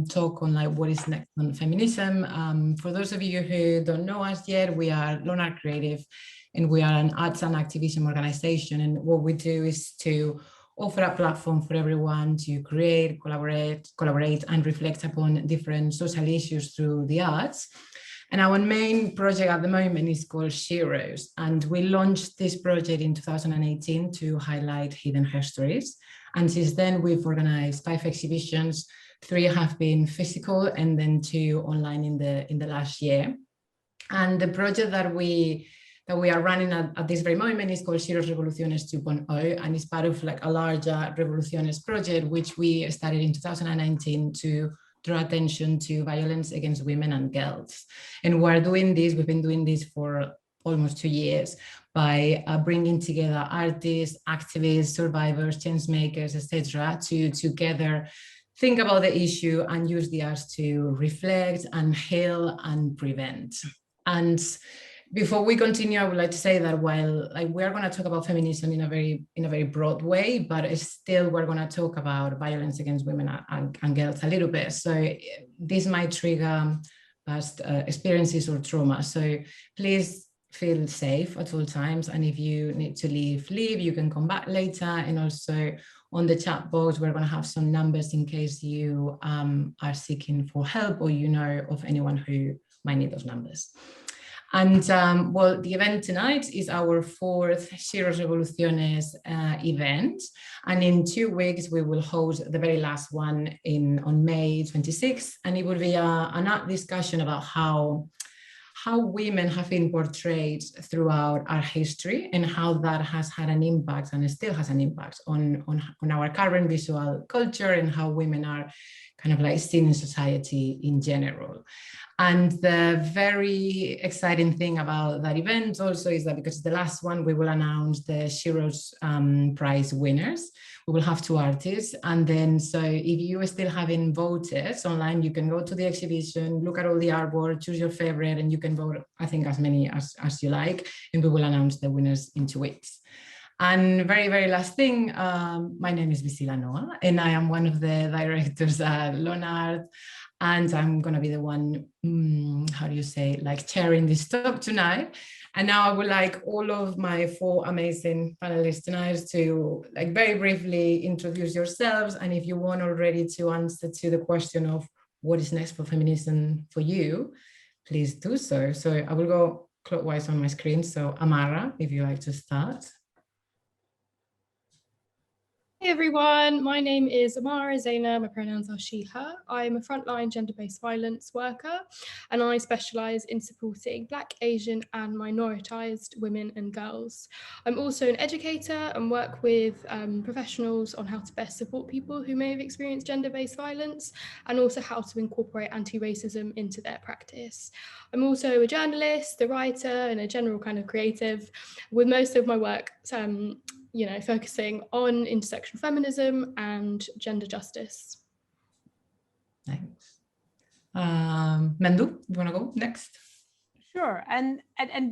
talk on like what is next on feminism. For those of you who don't know us yet, we are Lon-art Creative, and we are an arts and activism organization. And what we do is to offer a platform for everyone to create, collaborate, and reflect upon different social issues through the arts. And our main project at the moment is called Sheroes. And we launched this project in 2018 to highlight hidden histories. And since then, we've organized 5 exhibitions. 3 have been physical and then 2 online in the last year. And the project that we are running at this very moment is called Sheroes-Revoluciones 2.0, and it's part of like a larger Revoluciones project, which we started in 2019 to draw attention to violence against women and girls. And we've been doing this for almost 2 years by bringing together artists, activists, survivors, change makers, etc., to together think about the issue and use the arts to reflect and heal and prevent. And before we continue, I would like to say that while we're going to talk about feminism in a very broad way, but still we're going to talk about violence against women and girls a little bit. So this might trigger past experiences or trauma. So please feel safe at all times. And if you need to leave, you can come back later. And also on the chat box, we're going to have some numbers in case you are seeking for help or you know of anyone who might need those numbers. And well, the event tonight is our 4th Sheroes-Revoluciones event. And in 2 weeks, we will host the very last one on May 26th. And it will be an art discussion about how women have been portrayed throughout our history and how that has had an impact and still has an impact on our current visual culture and how women are kind of like seen in society in general. And the very exciting thing about that event also is that because it's the last one, we will announce the Sheroes Prize winners. We will have 2 artists. And then, so if you still haven't voted online, you can go to the exhibition, look at all the artwork, choose your favorite, and you can vote, I think, as many as you like. And we will announce the winners in 2 weeks. And very, very last thing, my name is Bisila, and I am one of the directors at Lon-art. And I'm going to be the one, chairing this talk tonight. And now I would like all of my 4 amazing panelists tonight to very briefly introduce yourselves. And if you want already to answer to the question of what is next for feminism for you, please do so. So I will go clockwise on my screen. So Ammaarah, if you like to start. Hey everyone, my name is Ammaarah Zayna, my pronouns are she, her. I'm a frontline gender-based violence worker and I specialise in supporting Black, Asian and minoritised women and girls. I'm also an educator and work with professionals on how to best support people who may have experienced gender-based violence and also how to incorporate anti-racism into their practice. I'm also a journalist, a writer and a general kind of creative, with most of my work focusing on intersectional feminism and gender justice. Thanks. Mandu, you want to go next? Sure. And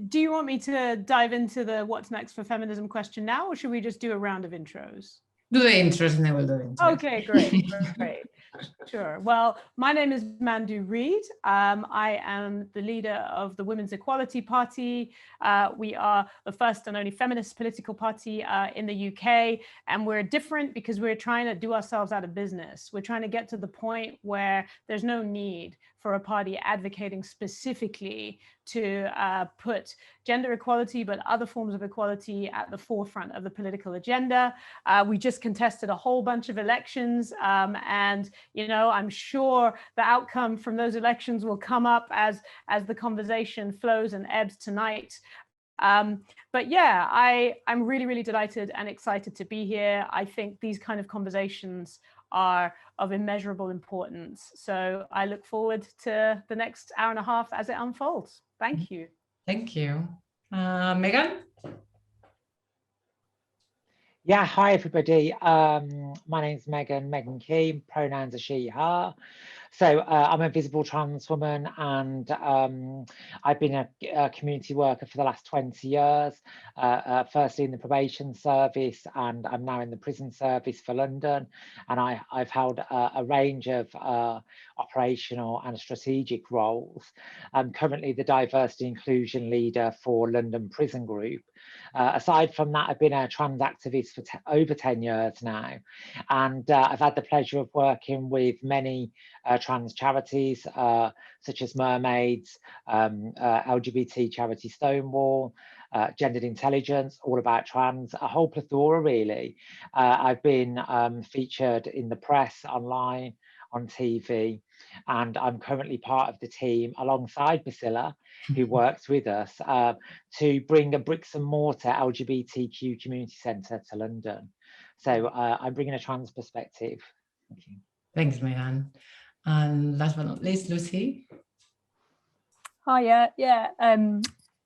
do you want me to dive into the what's next for feminism question now, or should we just do a round of intros? Do the intros and then we'll do the intros. Okay, great. Sure. Well, my name is Mandu Reid. I am the leader of the Women's Equality Party. We are the first and only feminist political party in the UK. And we're different because we're trying to do ourselves out of business. We're trying to get to the point where there's no need for a party advocating specifically to put gender equality, but other forms of equality at the forefront of the political agenda. We just contested a whole bunch of elections, and I'm sure the outcome from those elections will come up as the conversation flows and ebbs tonight. But yeah, I'm really, really delighted and excited to be here. I think these kind of conversations are of immeasurable importance. So I look forward to the next hour and a half as it unfolds. Thank you. Thank you. Megan? Yeah, hi everybody. My name is Megan Key, pronouns are she, her. So I'm a visible trans woman, and I've been a community worker for the last 20 years, firstly in the probation service, and I'm now in the prison service for London. And I've held a range of operational and strategic roles. I'm currently the diversity inclusion leader for London Prison Group. Aside from that, I've been a trans activist for over 10 years now, and I've had the pleasure of working with many trans charities such as Mermaids, LGBT charity Stonewall, Gendered Intelligence, All About Trans, a whole plethora really. I've been featured in the press, online, on TV, and I'm currently part of the team alongside Bisila, who works with us to bring a bricks and mortar LGBTQ community centre to London. So I'm bringing a trans perspective. Thank you. Thanks, Megan. And last but not least, Lucy. Hiya,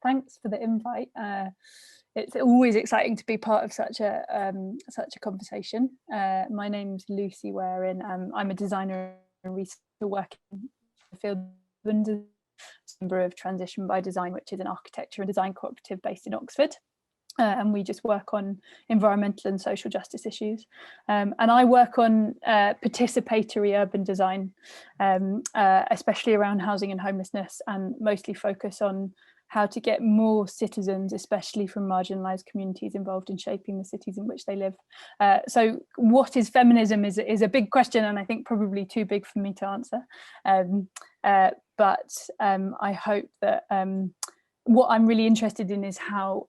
thanks for the invite. It's always exciting to be part of such a conversation. My name's Lucy Warin. I'm a designer and researcher working in the field of member of Transition by Design, which is an architecture and design cooperative based in Oxford. And we just work on environmental and social justice issues. And I work on participatory urban design, especially around housing and homelessness, and mostly focus on how to get more citizens, especially from marginalised communities, involved in shaping the cities in which they live. So what is feminism is a big question, and I think probably too big for me to answer. But I hope that what I'm really interested in is how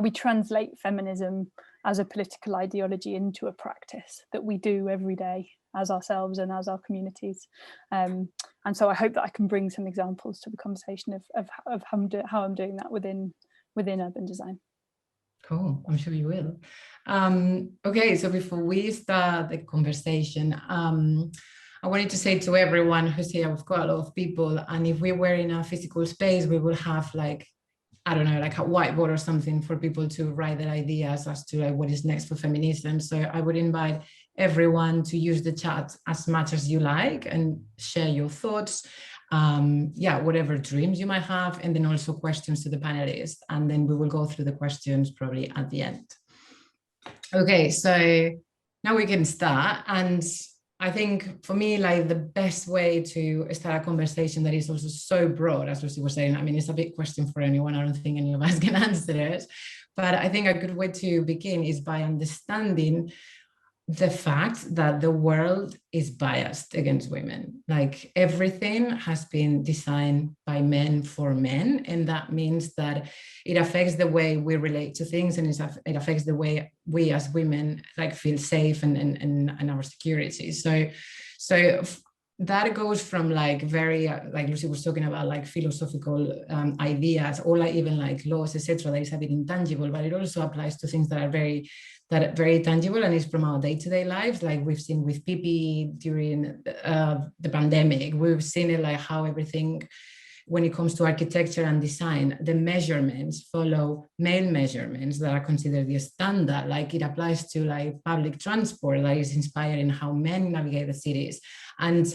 we translate feminism as a political ideology into a practice that we do every day as ourselves and as our communities. And so I hope that I can bring some examples to the conversation of how I'm doing that within urban design. Cool, I'm sure you will. Okay, so before we start the conversation, I wanted to say to everyone who's here, we've got a lot of people, and if we were in a physical space, we will have like, I don't know, like a whiteboard or something for people to write their ideas as to like what is next for feminism. So I would invite everyone to use the chat as much as you like and share your thoughts, whatever dreams you might have, and then also questions to the panelists. And then we will go through the questions probably at the end. Okay, so now we can start. And I think for me, like the best way to start a conversation that is also so broad, as Lucy was saying, I mean, it's a big question for anyone. I don't think any of us can answer it. But I think a good way to begin is by understanding the fact that the world is biased against women. Like everything has been designed by men for men, and that means that it affects the way we relate to things, and it affects the way we as women like feel safe and our security. So that goes from like very like Lucy was talking about, like philosophical ideas, or like even like laws, etc. That is a bit intangible, but it also applies to things that are very tangible and is from our day-to-day lives. Like we've seen with PPE during the pandemic, we've seen it like how everything, when it comes to architecture and design, the measurements follow male measurements that are considered the standard. Like it applies to like public transport that is inspired in how men navigate the cities, and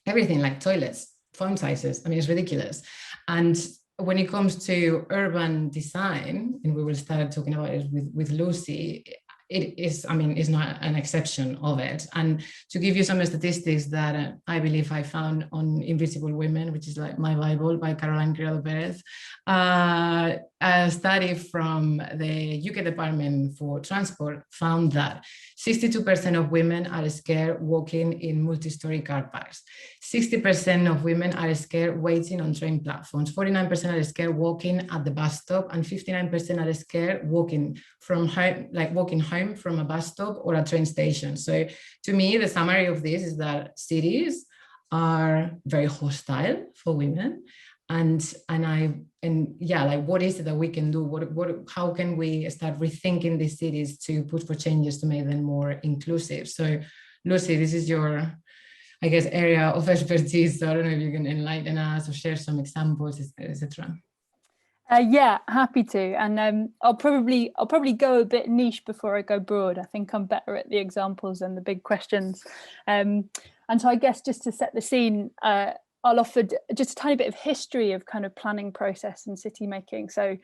everything like toilets, phone sizes. I mean, it's ridiculous. And when it comes to urban design, and we will start talking about it with Lucy, it is, I mean, it's not an exception of it. And to give you some statistics that I believe I found on Invisible Women, which is like my Bible by Caroline Criado-Perez, a study from the UK Department for Transport found that 62% of women are scared walking in multi-story car parks. 60% of women are scared waiting on train platforms. 49% are scared walking at the bus stop, and 59% are scared walking from home, like walking home from a bus stop or a train station. So to me, the summary of this is that cities are very hostile for women. And like, what is it that we can do? How can we start rethinking these cities to push for changes to make them more inclusive? So Lucy, this is your, I guess, area of expertise. So I don't know if you can enlighten us or share some examples, etc. Yeah, happy to. And I'll probably go a bit niche before I go broad. I think I'm better at the examples and the big questions. And so I guess just to set the scene, I'll offer just a tiny bit of history of kind of planning process and city making. So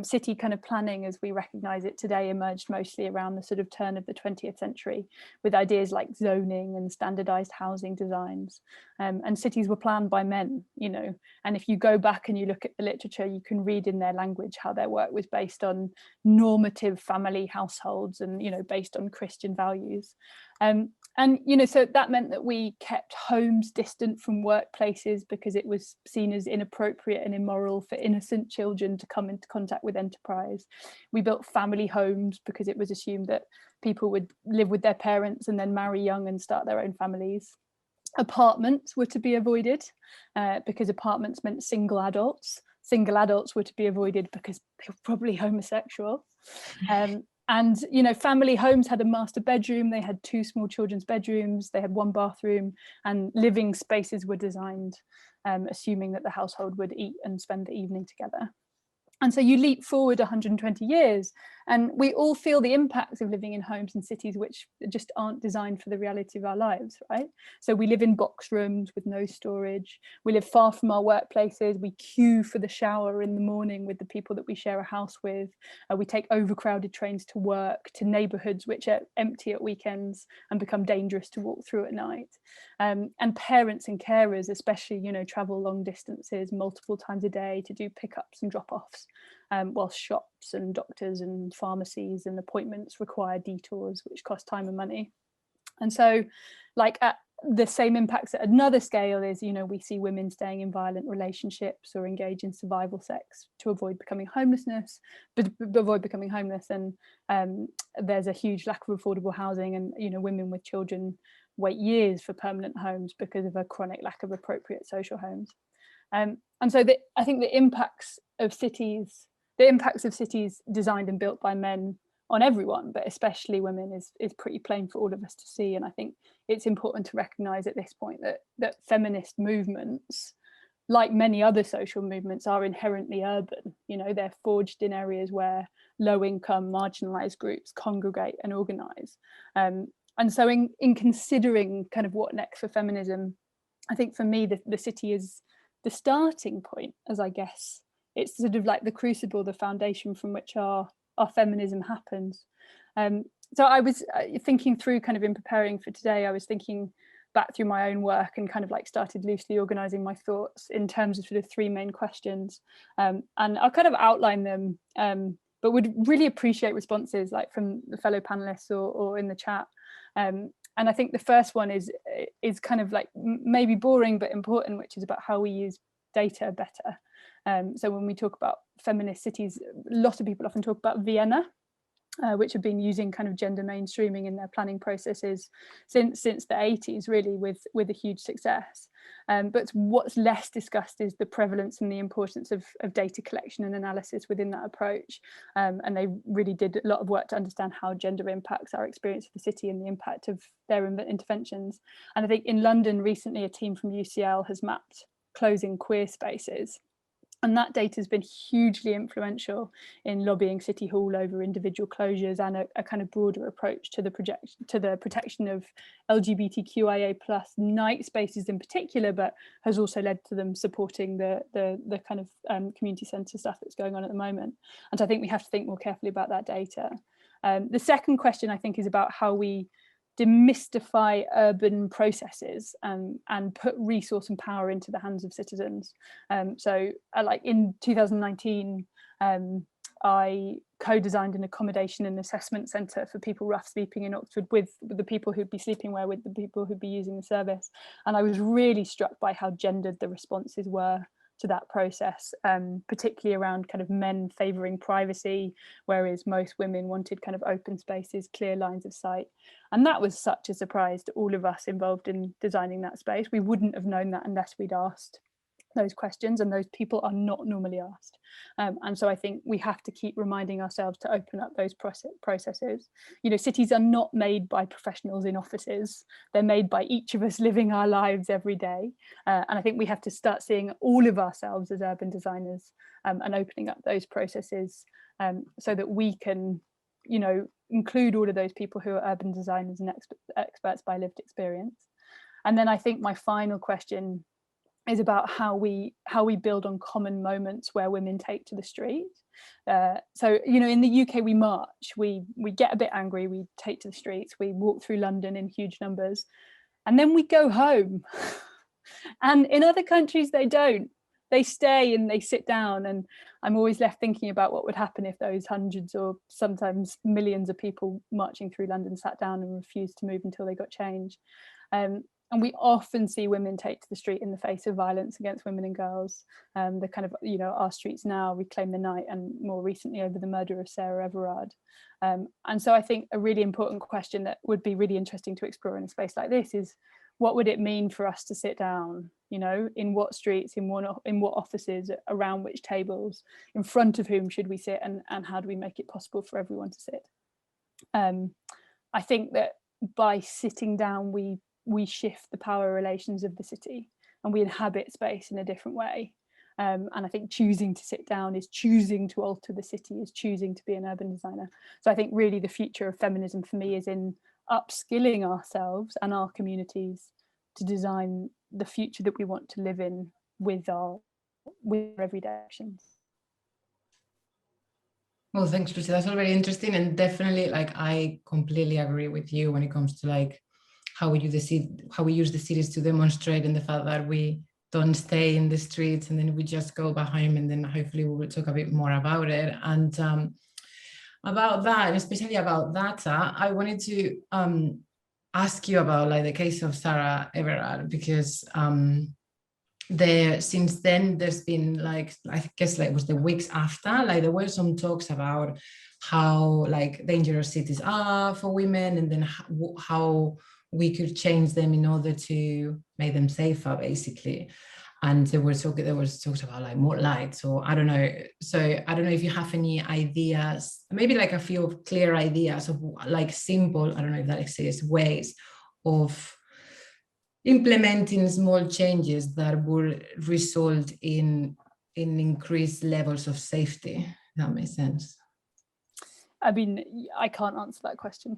city kind of planning as we recognise it today emerged mostly around the sort of turn of the 20th century, with ideas like zoning and standardised housing designs. And cities were planned by men, you know, and if you go back and you look at the literature, you can read in their language how their work was based on normative family households and, you know, based on Christian values. And, you know, so that meant that we kept homes distant from workplaces because it was seen as inappropriate and immoral for innocent children to come into contact with enterprise. We built family homes because it was assumed that people would live with their parents and then marry young and start their own families. Apartments were to be avoided because apartments meant single adults. Single adults were to be avoided because they were probably homosexual. And, you know, family homes had a master bedroom, they had 2 small children's bedrooms, they had 1 bathroom, and living spaces were designed, assuming that the household would eat and spend the evening together. And so you leap forward 120 years and we all feel the impacts of living in homes and cities which just aren't designed for the reality of our lives, right? So we live in box rooms with no storage, we live far from our workplaces, we queue for the shower in the morning with the people that we share a house with, we take overcrowded trains to work, to neighbourhoods which are empty at weekends and become dangerous to walk through at night. And parents and carers especially, you know, travel long distances multiple times a day to do pickups and drop-offs. Whilst shops and doctors and pharmacies and appointments require detours which cost time and money. And so like the same impacts at another scale is, you know, we see women staying in violent relationships or engage in survival sex to avoid becoming homeless. And there's a huge lack of affordable housing, and, you know, women with children wait years for permanent homes because of a chronic lack of appropriate social homes. And so I think the impacts of cities designed and built by men on everyone, but especially women, is pretty plain for all of us to see. And I think it's important to recognise at this point that feminist movements, like many other social movements, are inherently urban. You know, they're forged in areas where low-income, marginalised groups congregate and organise. And so in considering kind of what next for feminism, I think for me the city is the starting point, as I guess it's sort of like the crucible, the foundation from which our feminism happens. So I was thinking through, kind of in preparing for today, I was thinking back through my own work and kind of like started loosely organising my thoughts in terms of sort of 3 main questions. And I'll kind of outline them, but would really appreciate responses like from the fellow panelists or in the chat. And I think the first one is kind of like maybe boring but important, which is about how we use data better. So when we talk about feminist cities, a lot of people often talk about Vienna, which have been using kind of gender mainstreaming in their planning processes since the 80s, really, with a huge success. But what's less discussed is the prevalence and the importance of data collection and analysis within that approach. And they really did a lot of work to understand how gender impacts our experience of the city and the impact of their interventions. And I think in London recently, a team from UCL has mapped closing queer spaces. And that data has been hugely influential in lobbying City Hall over individual closures and a kind of broader approach to the protection of LGBTQIA+ night spaces in particular, but has also led to them supporting the kind of community centre stuff that's going on at the moment. And so I think we have to think more carefully about that data. The second question, I think, is about how we demystify urban processes and put resource and power into the hands of citizens. So like in 2019, I co-designed an accommodation and assessment centre for people rough sleeping in Oxford with the people who'd be sleeping where with the people who'd be using the service. And I was really struck by how gendered the responses were to that process, particularly around kind of men favouring privacy, whereas most women wanted kind of open spaces, clear lines of sight. And that was such a surprise to all of us involved in designing that space. We wouldn't have known that unless we'd asked those questions, and those people are not normally asked. And so I think we have to keep reminding ourselves to open up those processes. You know, cities are not made by professionals in offices. They're made by each of us living our lives every day. And I think we have to start seeing all of ourselves as urban designers and opening up those processes so that we can, you know, include all of those people who are urban designers and experts by lived experience. And then I think my final question is about how we build on common moments where women take to the street. So, you know, in the UK, we march, we get a bit angry, we take to the streets, we walk through London in huge numbers, and then we go home. And in other countries, they don't. They stay and they sit down. And I'm always left thinking about what would happen if those hundreds or sometimes millions of people marching through London sat down and refused to move until they got change. And we often see women take to the street in the face of violence against women and girls. The kind of, you know, Our Streets Now, Reclaim the Night, and more recently over the murder of Sarah Everard. And so I think a really important question that would be really interesting to explore in a space like this is, what would it mean for us to sit down? You know, in what streets, in what offices, around which tables, in front of whom should we sit, and how do we make it possible for everyone to sit? I think that by sitting down, we shift the power relations of the city, and we inhabit space in a different way. And I think choosing to sit down is choosing to alter the city, is choosing to be an urban designer. So I think really the future of feminism for me is in upskilling ourselves and our communities to design the future that we want to live in with our everyday actions. Well, thanks, Lucy. That's all very interesting, and definitely, like, I completely agree with you when it comes to like how we use the cities to demonstrate, and the fact that we don't stay in the streets and then we just go back home, and then hopefully we will talk a bit more about it. And about that, and especially about data, I wanted to ask you about like the case of Sarah Everard, because since then there's been like, I guess like it was the weeks after, like there were some talks about how like dangerous cities are for women, and then how we could change them in order to make them safer, basically. And there was talks about like more lights, or I don't know. So I don't know if you have any ideas, maybe like a few clear ideas of like simple, I don't know if that exists, ways of implementing small changes that would result in increased levels of safety. That makes sense. I mean, I can't answer that question.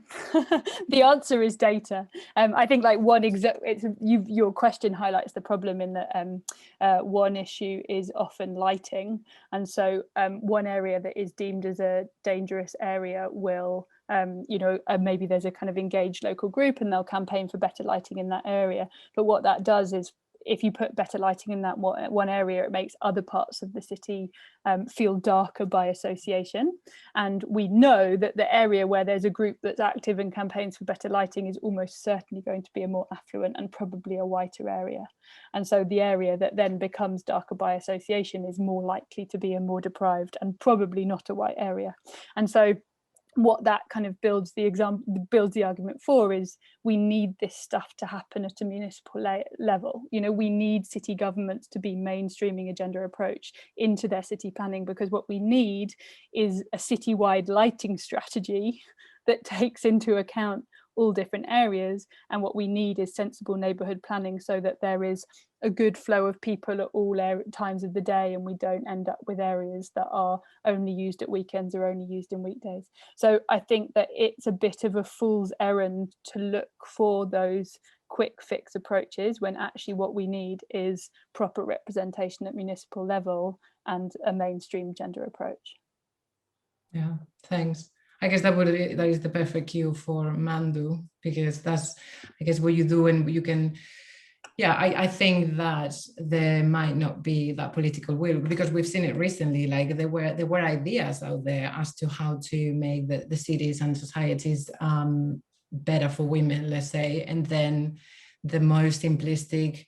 The answer is data. I think like your question highlights the problem in that one issue is often lighting. And so one area that is deemed as a dangerous area will, you know, maybe there's a kind of engaged local group and they'll campaign for better lighting in that area. But what that does is, if you put better lighting in that one area, it makes other parts of the city feel darker by association. And we know that the area where there's a group that's active and campaigns for better lighting is almost certainly going to be a more affluent and probably a whiter area. And so the area that then becomes darker by association is more likely to be a more deprived and probably not a white area. And so what that kind of builds the argument for is, we need this stuff to happen at a municipal level. You know, we need city governments to be mainstreaming a gender approach into their city planning, because what we need is a citywide lighting strategy that takes into account all different areas. And what we need is sensible neighbourhood planning, so that there is a good flow of people at all times of the day, and we don't end up with areas that are only used at weekends or only used in weekdays. So I think that it's a bit of a fool's errand to look for those quick fix approaches, when actually what we need is proper representation at municipal level and a mainstream gender approach. Yeah, thanks. I guess that is the perfect cue for Mandu, because that's, I guess, what you do, and you can, yeah, I think that there might not be that political will, because we've seen it recently, like there were ideas out there as to how to make the cities and societies better for women, let's say, and then the most simplistic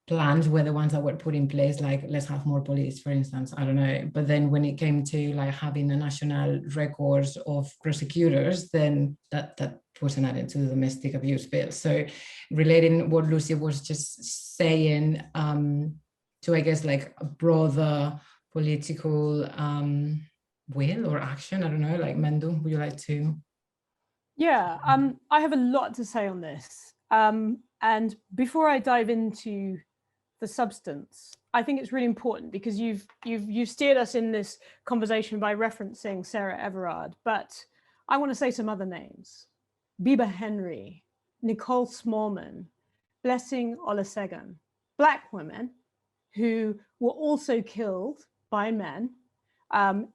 plans were the ones that were put in place, like let's have more police, for instance, I don't know. But then when it came to like having a national records of prosecutors, then that wasn't added to the domestic abuse bill. So relating what Lucy was just saying to, I guess, like a broader political will or action, I don't know, like Mandu, would you like to? Yeah, I have a lot to say on this. And before I dive into the substance, I think it's really important, because you've steered us in this conversation by referencing Sarah Everard, but I want to say some other names: Biba Henry, Nicole Smallman, Blessing Olusegun, Black women who were also killed by men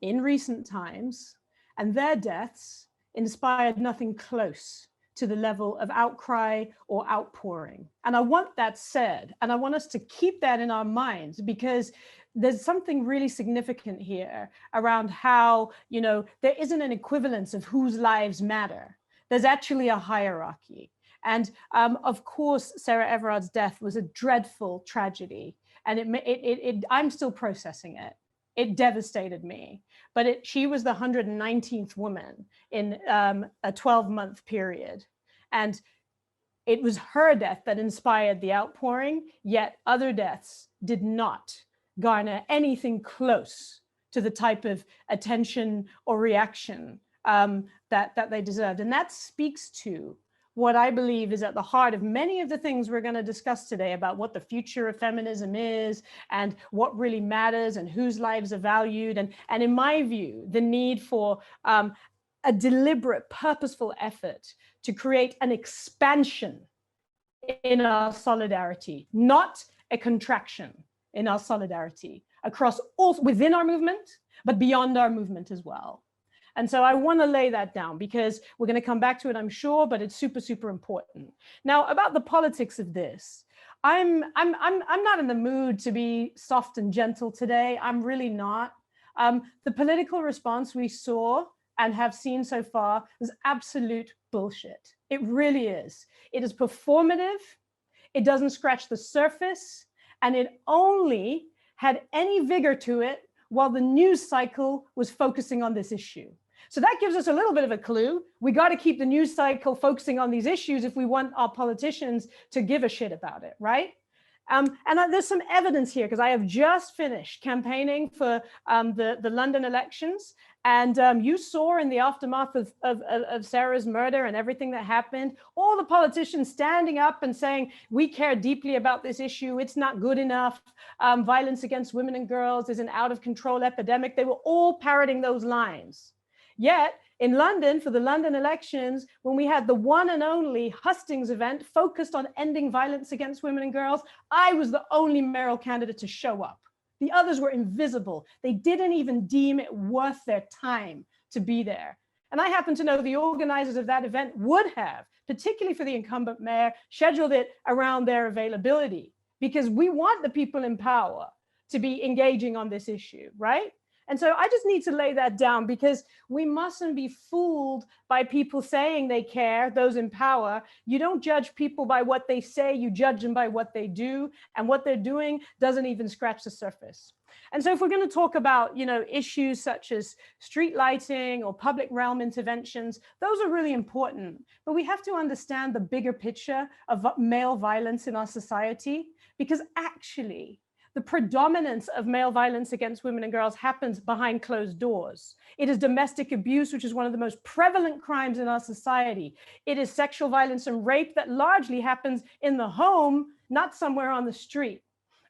in recent times, and their deaths inspired nothing close to the level of outcry or outpouring. And I want that said, and I want us to keep that in our minds, because there's something really significant here around how, you know, there isn't an equivalence of whose lives matter. There's actually a hierarchy. And of course, Sarah Everard's death was a dreadful tragedy. And I'm still processing it. It devastated me. But she was the 119th woman in a 12-month period. And it was her death that inspired the outpouring, yet other deaths did not garner anything close to the type of attention or reaction that they deserved. And that speaks to what I believe is at the heart of many of the things we're going to discuss today about what the future of feminism is and what really matters and whose lives are valued. And in my view, the need for a deliberate, purposeful effort to create an expansion in our solidarity, not a contraction in our solidarity across all within our movement, but beyond our movement as well. And so I want to lay that down because we're going to come back to it, I'm sure, but it's super, super important. Now, about the politics of this, I'm not in the mood to be soft and gentle today. I'm really not. The political response we saw and have seen so far is absolute bullshit. It really is. It is performative. It doesn't scratch the surface, and it only had any vigor to it while the news cycle was focusing on this issue. So that gives us a little bit of a clue. We got to keep the news cycle focusing on these issues if we want our politicians to give a shit about it, right? And there's some evidence here because I have just finished campaigning for the London elections. And you saw in the aftermath of Sarah's murder and everything that happened, all the politicians standing up and saying, we care deeply about this issue. It's not good enough. Violence against women and girls is an out of control epidemic. They were all parroting those lines. Yet in London, for the London elections, when we had the one and only hustings event focused on ending violence against women and girls, I was the only mayoral candidate to show up. The others were invisible. They didn't even deem it worth their time to be there. And I happen to know the organizers of that event would have, particularly for the incumbent mayor, scheduled it around their availability, because we want the people in power to be engaging on this issue, right? And so I just need to lay that down because we mustn't be fooled by people saying they care, those in power. You don't judge people by what they say, you judge them by what they do, and what they're doing doesn't even scratch the surface. And so if we're going to talk about, you know, issues such as street lighting or public realm interventions, those are really important. But we have to understand the bigger picture of male violence in our society, because actually, the predominance of male violence against women and girls happens behind closed doors. It is domestic abuse, which is one of the most prevalent crimes in our society. It is sexual violence and rape that largely happens in the home, not somewhere on the street.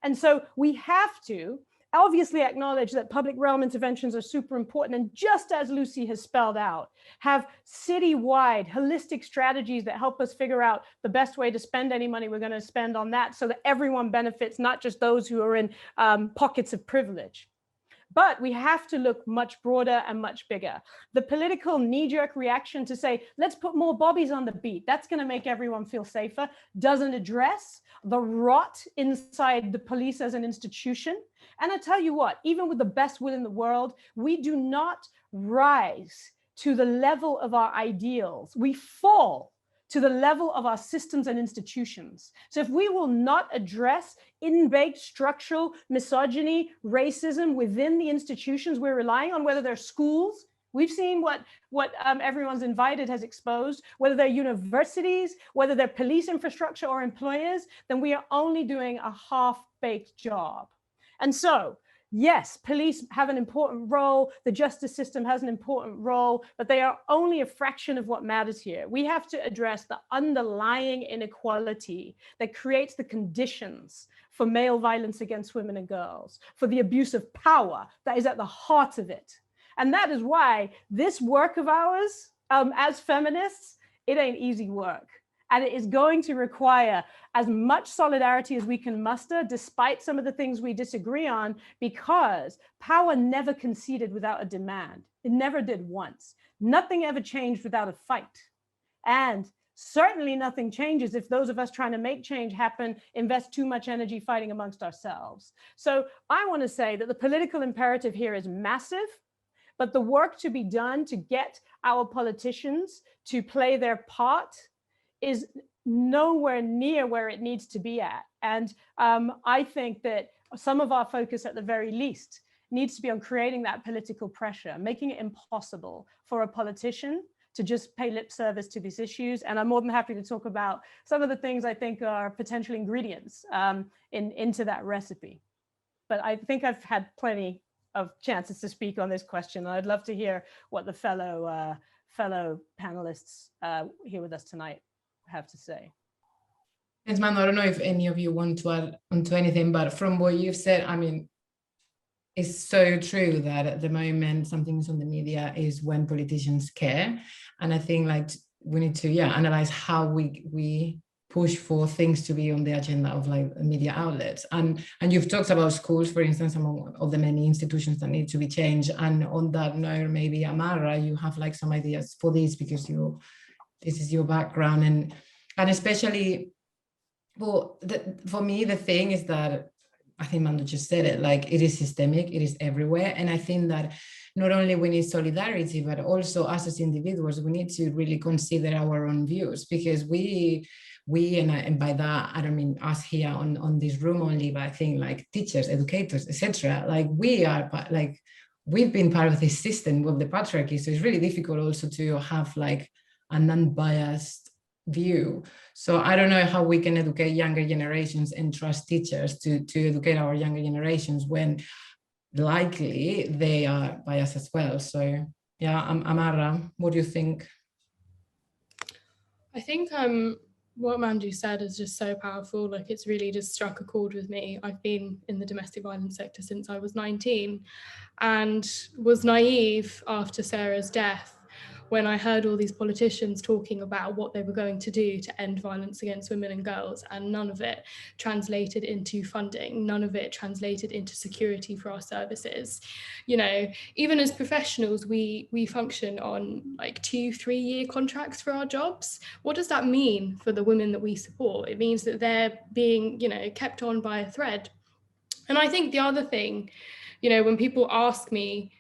And so we have to obviously acknowledge that public realm interventions are super important. And just as Lucy has spelled out, have citywide holistic strategies that help us figure out the best way to spend any money we're going to spend on that so that everyone benefits, not just those who are in pockets of privilege. But we have to look much broader and much bigger. The political knee-jerk reaction to say, let's put more bobbies on the beat, that's going to make everyone feel safer, doesn't address the rot inside the police as an institution. And I tell you what, even with the best will in the world, we do not rise to the level of our ideals. We fall to the level of our systems and institutions. So if we will not address in-baked structural misogyny, racism within the institutions we're relying on, whether they're schools, we've seen what Everyone's Invited has exposed, whether they're universities, whether they're police infrastructure or employers, then we are only doing a half-baked job. And so, yes, police have an important role, the justice system has an important role, but they are only a fraction of what matters here. We have to address the underlying inequality that creates the conditions for male violence against women and girls, for the abuse of power that is at the heart of it. And that is why this work of ours, as feminists, it ain't easy work. And it is going to require as much solidarity as we can muster, despite some of the things we disagree on, because power never conceded without a demand. It never did once. Nothing ever changed without a fight. And certainly nothing changes if those of us trying to make change happen invest too much energy fighting amongst ourselves. So I want to say that the political imperative here is massive, but the work to be done to get our politicians to play their part is nowhere near where it needs to be at. And I think that some of our focus at the very least needs to be on creating that political pressure, making it impossible for a politician to just pay lip service to these issues. And I'm more than happy to talk about some of the things I think are potential ingredients into that recipe. But I think I've had plenty of chances to speak on this question. I'd love to hear what the fellow panelists here with us tonight have to say. Yes, Mandu, I don't know if any of you want to add onto anything, but from what you've said, I mean, it's so true that at the moment something's on the media is when politicians care. And I think like we need to analyze how we push for things to be on the agenda of like media outlets. And you've talked about schools, for instance, among all the many institutions that need to be changed. And on that note, maybe Ammaarah, you have like some ideas for this because this is your background. And especially, well, for me, the thing is that I think Mandu just said it, like it is systemic, it is everywhere. And I think that not only we need solidarity, but also us as individuals, we need to really consider our own views, because we and by that, I don't mean us here on this room only, but I think like teachers, educators, etc. Like we've been part of this system of the patriarchy. So it's really difficult also to have like an unbiased view. So I don't know how we can educate younger generations and trust teachers to educate our younger generations when likely they are biased as well. So yeah, Ammaarah, what do you think? I think what Mandu said is just so powerful. Like it's really just struck a chord with me. I've been in the domestic violence sector since I was 19 and was naive after Sarah's death when I heard all these politicians talking about what they were going to do to end violence against women and girls, and none of it translated into funding, none of it translated into security for our services. You know, even as professionals, we function on like 2-3 year contracts for our jobs. What does that mean for the women that we support? It means that they're being, you know, kept on by a thread. And I think the other thing, you know, when people ask me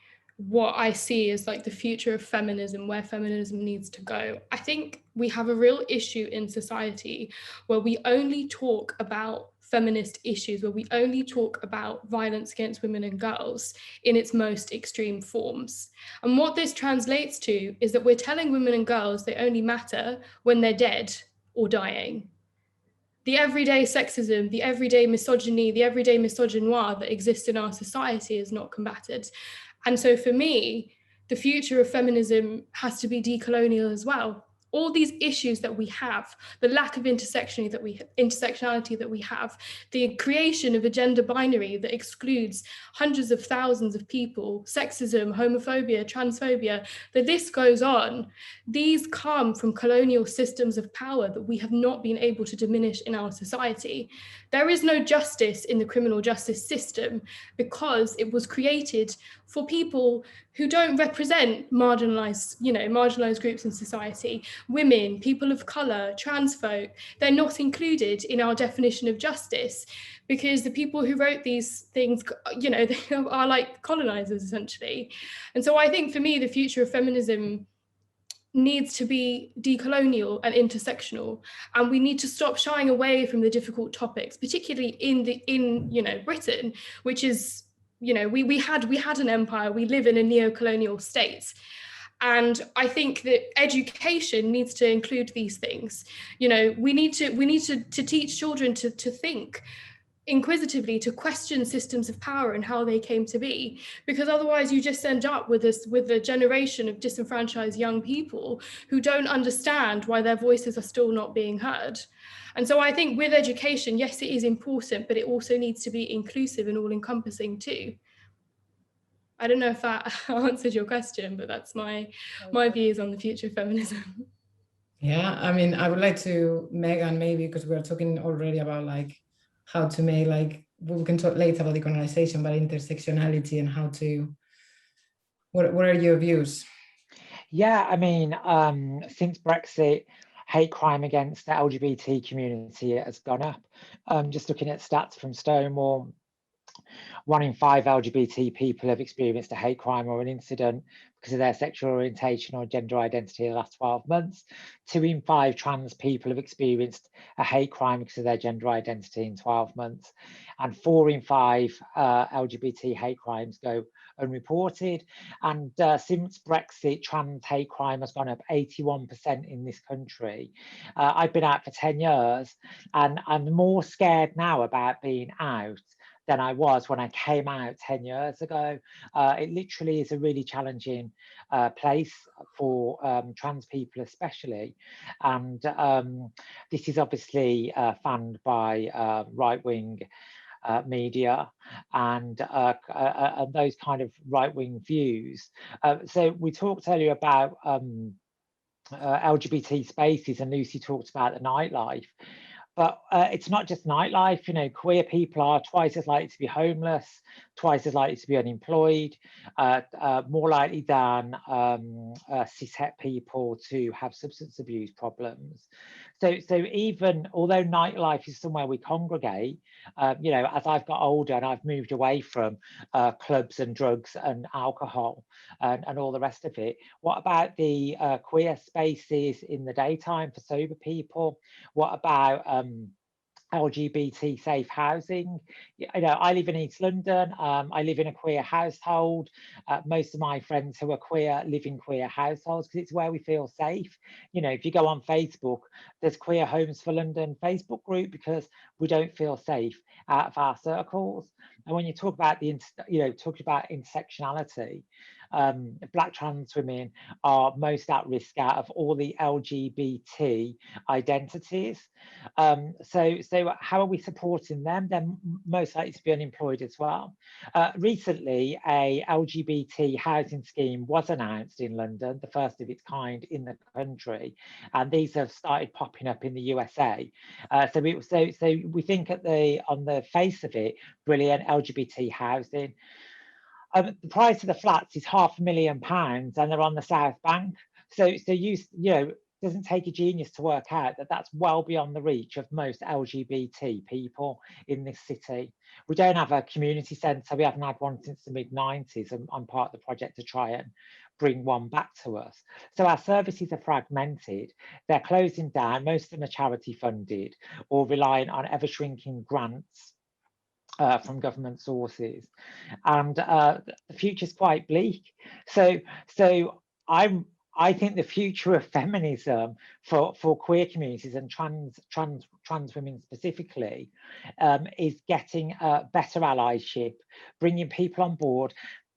what I see as like the future of feminism, where feminism needs to go, I think we have a real issue in society where we only talk about feminist issues, where we only talk about violence against women and girls in its most extreme forms. And what this translates to is that we're telling women and girls they only matter when they're dead or dying. The everyday sexism, the everyday misogyny, the everyday misogynoir that exists in our society is not combated. And so for me, the future of feminism has to be decolonial as well. All these issues that we have, the lack of intersectionality that we have, the creation of a gender binary that excludes hundreds of thousands of people, sexism, homophobia, transphobia, the list goes on. These come from colonial systems of power that we have not been able to diminish in our society. There is no justice in the criminal justice system because it was created for people who don't represent marginalized groups in society. Women, people of color, trans folk, they're not included in our definition of justice because the people who wrote these things, you know, they are like colonizers essentially. And so I think for me, the future of feminism needs to be decolonial and intersectional, and we need to stop shying away from the difficult topics, particularly in Britain, which is, you know, we had an empire, we live in a neo-colonial state. And I think that education needs to include these things. You know, we need to teach children to think inquisitively, to question systems of power and how they came to be, because otherwise you just end up with a generation of disenfranchised young people who don't understand why their voices are still not being heard. And so I think with education, yes, it is important, but it also needs to be inclusive and all-encompassing too. I don't know if that answered your question, but that's my views on the future of feminism. Yeah, I mean, I would like to, Megan, maybe because we're talking already about like how to make like, we can talk later about decolonization, but intersectionality and how to, what are your views? Yeah, I mean, since Brexit, hate crime against the LGBT community has gone up. Just looking at stats from Stonewall, 1 in 5 LGBT people have experienced a hate crime or an incident because of their sexual orientation or gender identity in the last 12 months. 2 in 5 trans people have experienced a hate crime because of their gender identity in 12 months. And 4 in 5 LGBT hate crimes go unreported. And since Brexit, trans hate crime has gone up 81% in this country. I've been out for 10 years and I'm more scared now about being out than I was when I came out 10 years ago. It literally is a really challenging place for trans people especially. And this is obviously fanned by right-wing media and those kind of right-wing views. So we talked earlier about LGBT spaces, and Lucy talked about the nightlife. But it's not just nightlife, you know, queer people are twice as likely to be homeless, twice as likely to be unemployed, more likely than cishet people to have substance abuse problems. So even although nightlife is somewhere we congregate, you know, as I've got older and I've moved away from clubs and drugs and alcohol and all the rest of it, what about the queer spaces in the daytime for sober people? What about LGBT safe housing? You know, I live in East London. I live in a queer household. Most of my friends who are queer live in queer households because it's where we feel safe. You know, if you go on Facebook, there's Queer Homes for London Facebook group because we don't feel safe out of our circles. And when you talk about talking about intersectionality, Black trans women are most at risk out of all the LGBT identities. So how are we supporting them? They're most likely to be unemployed as well. Recently, a LGBT housing scheme was announced in London, the first of its kind in the country, and these have started popping up in the USA. So we think on the face of it, brilliant LGBT housing. The price of the flats is £500,000 and they're on the South Bank. So you know, it doesn't take a genius to work out that that's well beyond the reach of most LGBT people in this city. We don't have a community centre. We haven't had one since the mid-90s, and I'm part of the project to try and bring one back to us. So our services are fragmented. They're closing down. Most of them are charity funded or relying on ever-shrinking grants from government sources, and the future is quite bleak. So I think the future of feminism for queer communities and trans women specifically is getting better allyship, bringing people on board.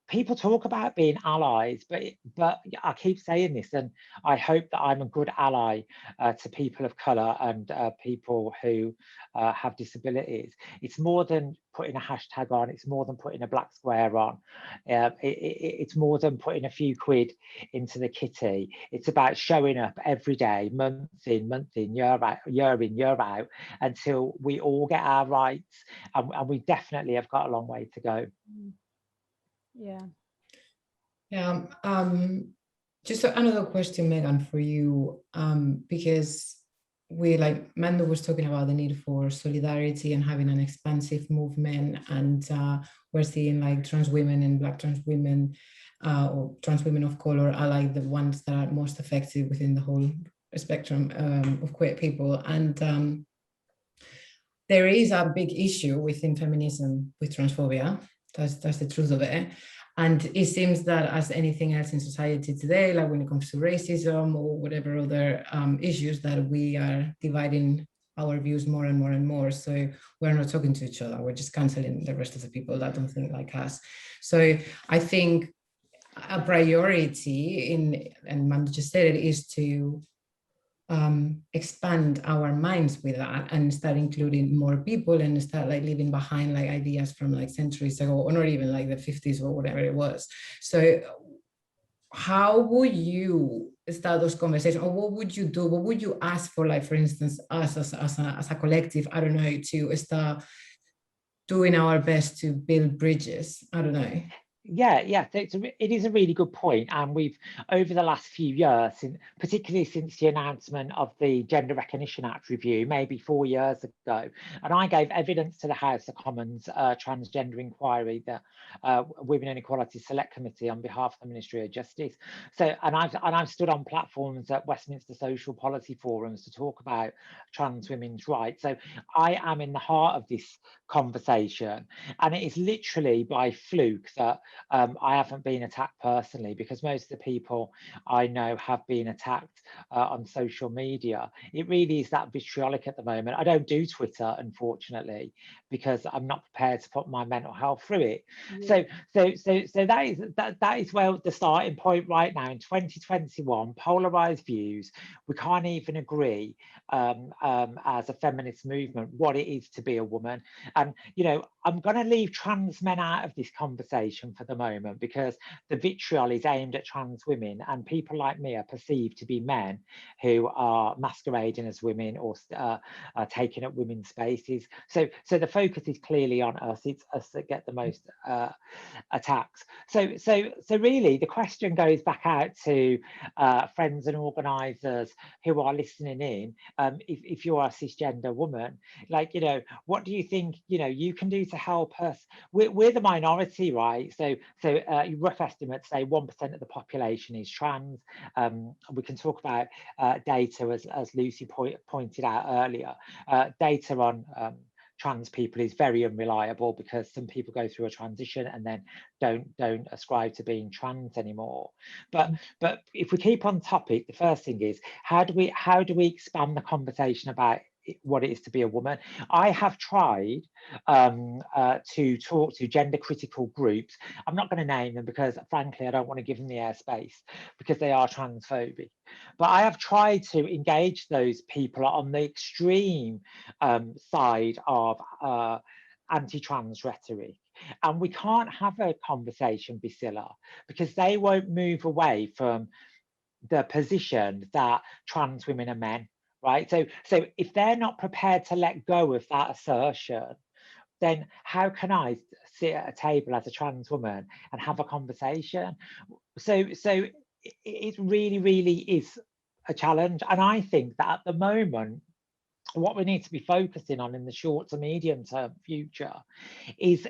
People talk about being allies, but I keep saying this, and I hope that I'm a good ally to people of colour and people who have disabilities. It's more than putting a hashtag on. It's more than putting a black square on. It's more than putting a few quid into the kitty. It's about showing up every day, month in, year in, year out, until we all get our rights. And we definitely have got a long way to go. Yeah. Yeah. Just another question, Megan, for you, because like Mandu was talking about the need for solidarity and having an expansive movement, and we're seeing like trans women and Black trans women or trans women of color are like the ones that are most affected within the whole spectrum of queer people. And there is a big issue within feminism with transphobia. That's the truth of it. And it seems that as anything else in society today, like when it comes to racism or whatever other issues, that we are dividing our views more and more and more. So we're not talking to each other. We're just canceling the rest of the people that don't think like us. So I think a priority and Mandu just said it, is to expand our minds with that and start including more people and start like leaving behind like ideas from like centuries ago, or not even like the 50s or whatever it was. So how would you start those conversations, or what would you do? What would you ask for, like, for instance, us as a collective, I don't know, to start doing our best to build bridges? I don't know. Yeah, so it is a really good point, and we've, over the last few years, particularly since the announcement of the Gender Recognition Act review, maybe 4 years ago, and I gave evidence to the House of Commons transgender inquiry, the Women and Equality Select Committee, on behalf of the Ministry of Justice. So, and I've stood on platforms at Westminster social policy forums to talk about trans women's rights. So I am in the heart of this conversation, and it is literally by fluke that I haven't been attacked personally, because most of the people I know have been attacked on social media. It really is that vitriolic at the moment. I don't do Twitter, unfortunately, because I'm not prepared to put my mental health through it. Yeah. So that is where the starting point right now in 2021. Polarized views. We can't even agree as a feminist movement what it is to be a woman. And you know, I'm going to leave trans men out of this conversation for the moment, because the vitriol is aimed at trans women, and people like me are perceived to be men who are masquerading as women or are taking up women's spaces. So the focus is clearly on us. It's us that get the most attacks. So really the question goes back out to friends and organisers who are listening in. If you're a cisgender woman, like, you know, what do you think, you know, you can do to help us? We're the minority, right? So rough estimates say 1% of the population is trans. We can talk about data, as Lucy pointed out earlier. Data on trans people is very unreliable, because some people go through a transition and then don't ascribe to being trans anymore. But if we keep on topic, the first thing is, how do we expand the conversation about what it is to be a woman? I have tried to talk to gender critical groups. I'm not going to name them, because frankly I don't want to give them the airspace, because they are transphobic. But I have tried to engage those people on the extreme side of anti-trans rhetoric. And we can't have a conversation, Bisila, because they won't move away from the position that trans women are men. Right, so if they're not prepared to let go of that assertion, then how can I sit at a table as a trans woman and have a conversation? So it really is a challenge, and I think that at the moment, what we need to be focusing on in the short to medium term future is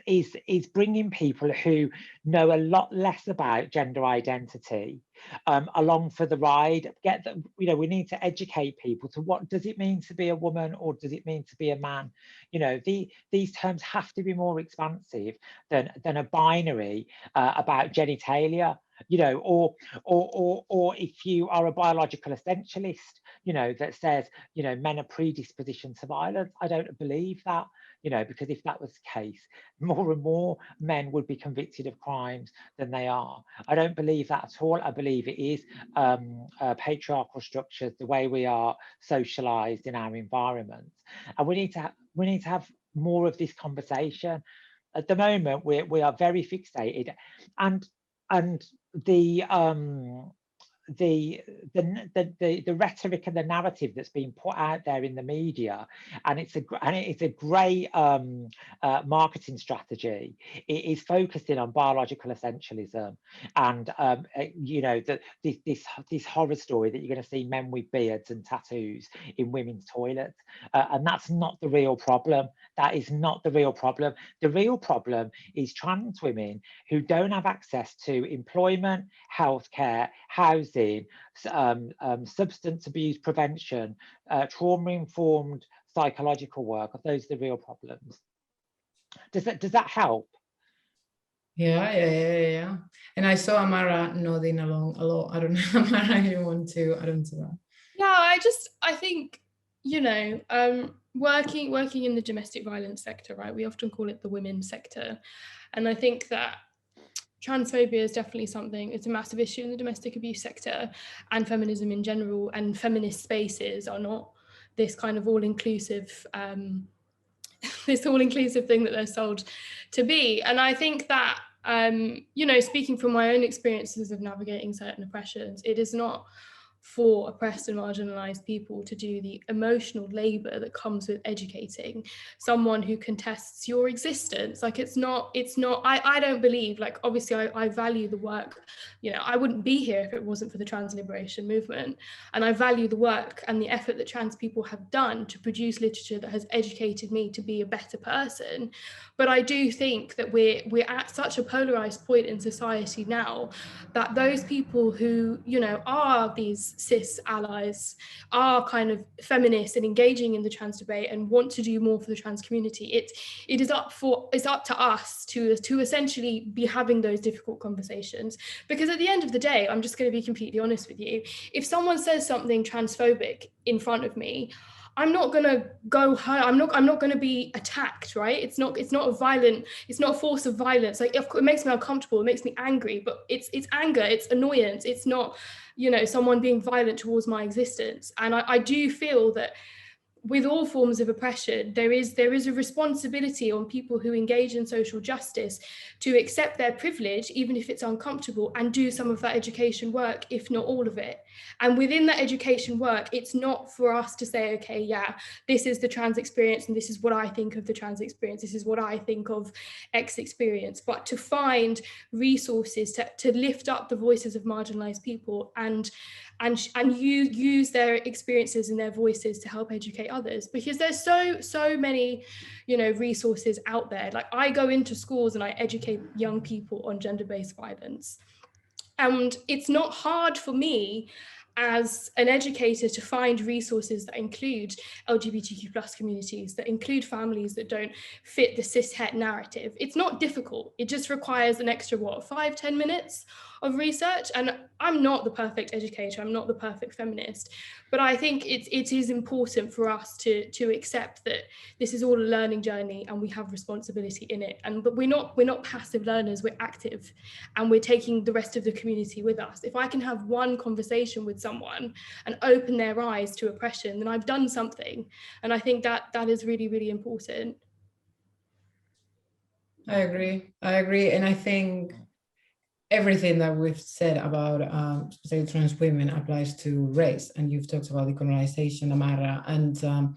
bringing people who know a lot less about gender identity along for the ride. Get them, you know, we need to educate people to what does it mean to be a woman, or does it mean to be a man? You know, these terms have to be more expansive than a binary about genitalia. You know, or if you are a biological essentialist, you know, that says, you know, men are predispositioned to violence. I don't believe that, you know, because if that was the case, more and more men would be convicted of crimes than they are. I don't believe that at all. I believe it is patriarchal structures, the way we are socialized in our environments, and we need to have more of this conversation. At the moment, we are very fixated, and the rhetoric and the narrative that's been put out there in the media, and it's a great marketing strategy. It is focusing on biological essentialism, and you know, this horror story that you're going to see men with beards and tattoos in women's toilets, and that's not the real problem. That is not the real problem. The real problem is trans women who don't have access to employment, healthcare, housing, substance abuse prevention, trauma-informed psychological work. Those are the real problems. Does that help? Yeah. And I saw Ammaarah nodding along a lot. I don't know, Ammaarah, you want to add on to that? Yeah, I think, you know, working in the domestic violence sector, right? We often call it the women's sector, and I think that transphobia is definitely something, it's a massive issue in the domestic abuse sector, and feminism in general and feminist spaces are not this kind of all-inclusive this all-inclusive thing that they're sold to be. And I think that you know, speaking from my own experiences of navigating certain oppressions, it is not for oppressed and marginalized people to do the emotional labor that comes with educating someone who contests your existence. Like I don't believe, like, obviously I value the work, you know, I wouldn't be here if it wasn't for the trans liberation movement, and I value the work and the effort that trans people have done to produce literature that has educated me to be a better person. But I do think that we're at such a polarized point in society now that those people who, you know, are these cis allies, are kind of feminists and engaging in the trans debate and want to do more for the trans community, it's up to us to essentially be having those difficult conversations. Because at the end of the day, I'm just going to be completely honest with you, if someone says something transphobic in front of me, I'm not going to go home. I'm not going to be attacked, right? It's not a force of violence. Like, it makes me uncomfortable, it makes me angry, but it's anger, it's annoyance. It's not, you know, someone being violent towards my existence. And I do feel that with all forms of oppression, there is a responsibility on people who engage in social justice to accept their privilege, even if it's uncomfortable, and do some of that education work, if not all of it. And within that education work, it's not for us to say, okay, yeah, this is the trans experience and this is what I think of the trans experience, this is what I think of X experience, but to find resources to lift up the voices of marginalized people and use their experiences and their voices to help educate others. Because there's so many, you know, resources out there. Like, I go into schools and I educate young people on gender-based violence, and it's not hard for me as an educator to find resources that include LGBTQ+ communities, that include families that don't fit the cis-het narrative. It's not difficult. It just requires an extra, 5-10 minutes of research. And I'm not the perfect educator, I'm not the perfect feminist, but I think it is important for us to accept that this is all a learning journey and we have responsibility in it. But we're not passive learners, we're active, and we're taking the rest of the community with us. If I can have one conversation with someone and open their eyes to oppression, then I've done something. And I think that is really, really important. I agree. And I think everything that we've said about say trans women applies to race, and you've talked about decolonization, Ammaarah, and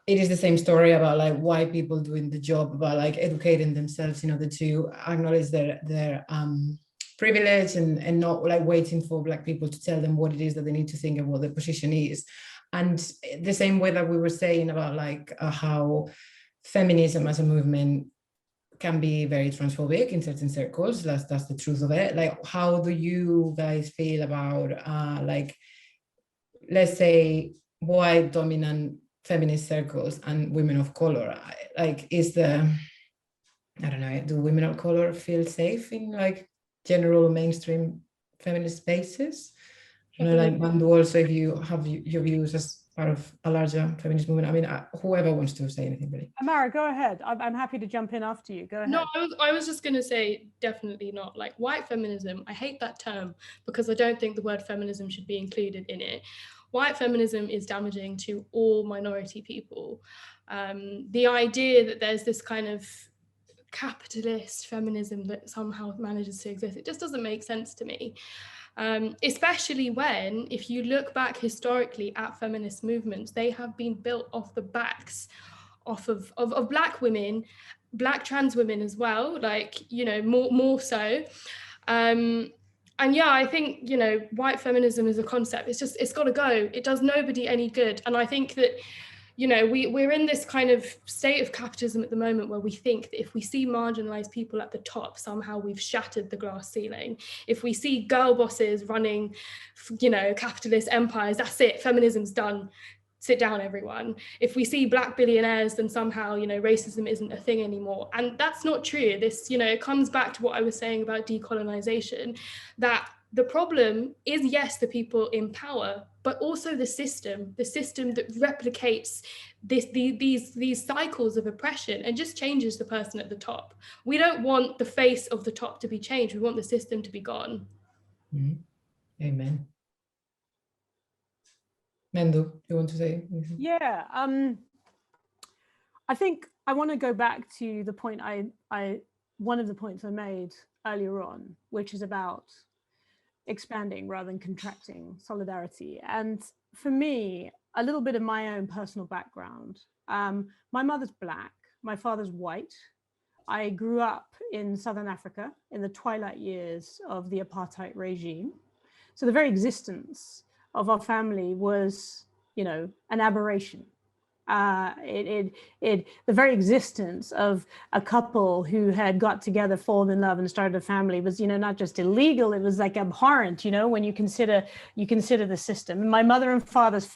it is the same story about like white people doing the job about like educating themselves in order to acknowledge their privilege and not like waiting for Black people to tell them what it is that they need to think and what their position is. And the same way that we were saying about like how feminism as a movement can be very transphobic in certain circles. That's the truth of it. Like, how do you guys feel about like, let's say, white dominant feminist circles and women of color? Like, I don't know, do women of color feel safe in like general mainstream feminist spaces? You know, like Mandu, also, if you have your views as part of a larger feminist movement. I mean, whoever wants to say anything, really. Ammaarah, go ahead. I'm happy to jump in after you. Go ahead. No, I was just going to say, definitely not. Like, white feminism, I hate that term because I don't think the word feminism should be included in it. White feminism is damaging to all minority people. The idea that there's this kind of capitalist feminism that somehow manages to exist, it just doesn't make sense to me. Especially when, if you look back historically at feminist movements, they have been built off the backs of Black women, Black trans women as well, like, you know, more so. And yeah, I think, you know, white feminism is a concept. It's got to go. It does nobody any good. And I think that, you know, we're in this kind of state of capitalism at the moment where we think that if we see marginalized people at the top, somehow we've shattered the glass ceiling. If we see girl bosses running, you know, capitalist empires, that's it, feminism's done. Sit down, everyone. If we see Black billionaires, then somehow, you know, racism isn't a thing anymore. And that's not true. This, you know, it comes back to what I was saying about decolonization, that the problem is, yes, the people in power, but also the system that replicates these cycles of oppression and just changes the person at the top. We don't want the face of the top to be changed. We want the system to be gone. Mm-hmm. Amen. Mandu, you want to say anything? Yeah, I think I want to go back to the point one of the points I made earlier on, which is about expanding rather than contracting solidarity. And for me, a little bit of my own personal background. My mother's Black, my father's white. I grew up in Southern Africa in the twilight years of the apartheid regime. So the very existence of our family was, you know, an aberration. The very existence of a couple who had got together, fallen in love and started a family was, you know, not just illegal, it was like abhorrent, you know, when you consider the system. And my mother and father's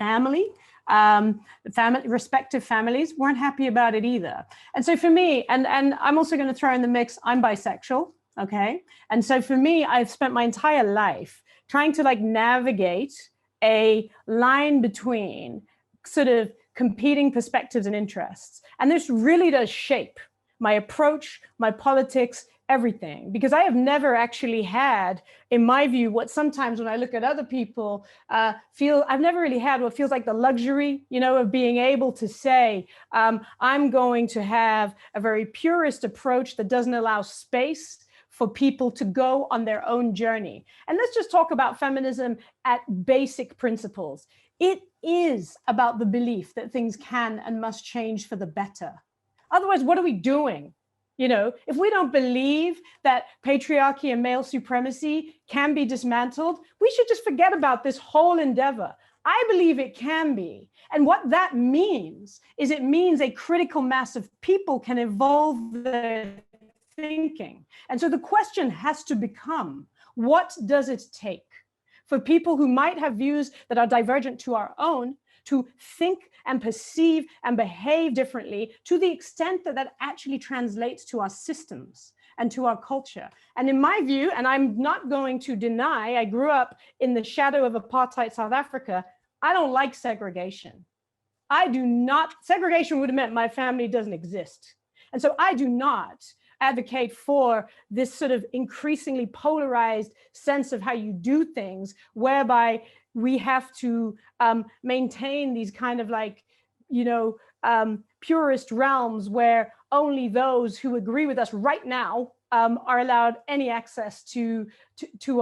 respective families weren't happy about it either. And so for me, and I'm also going to throw in the mix, I'm bisexual, okay? And so for me, I've spent my entire life trying to like navigate a line between sort of competing perspectives and interests. And this really does shape my approach, my politics, everything, because I have never actually had, in my view, what sometimes when I look at other people I've never really had what feels like the luxury, you know, of being able to say, I'm going to have a very purist approach that doesn't allow space for people to go on their own journey. And let's just talk about feminism at basic principles. It is about the belief that things can and must change for the better. Otherwise, what are we doing? You know, if we don't believe that patriarchy and male supremacy can be dismantled, we should just forget about this whole endeavor. I believe it can be. And what that means is it means a critical mass of people can evolve their thinking. And so the question has to become, what does it take for people who might have views that are divergent to our own to think and perceive and behave differently to the extent that that actually translates to our systems and to our culture? And in my view, and I'm not going to deny, I grew up in the shadow of apartheid South Africa, I don't like segregation. Segregation would have meant my family doesn't exist. And so I do not advocate for this sort of increasingly polarized sense of how you do things, whereby we have to maintain these kind of like, you know, purist realms where only those who agree with us right now are allowed any access to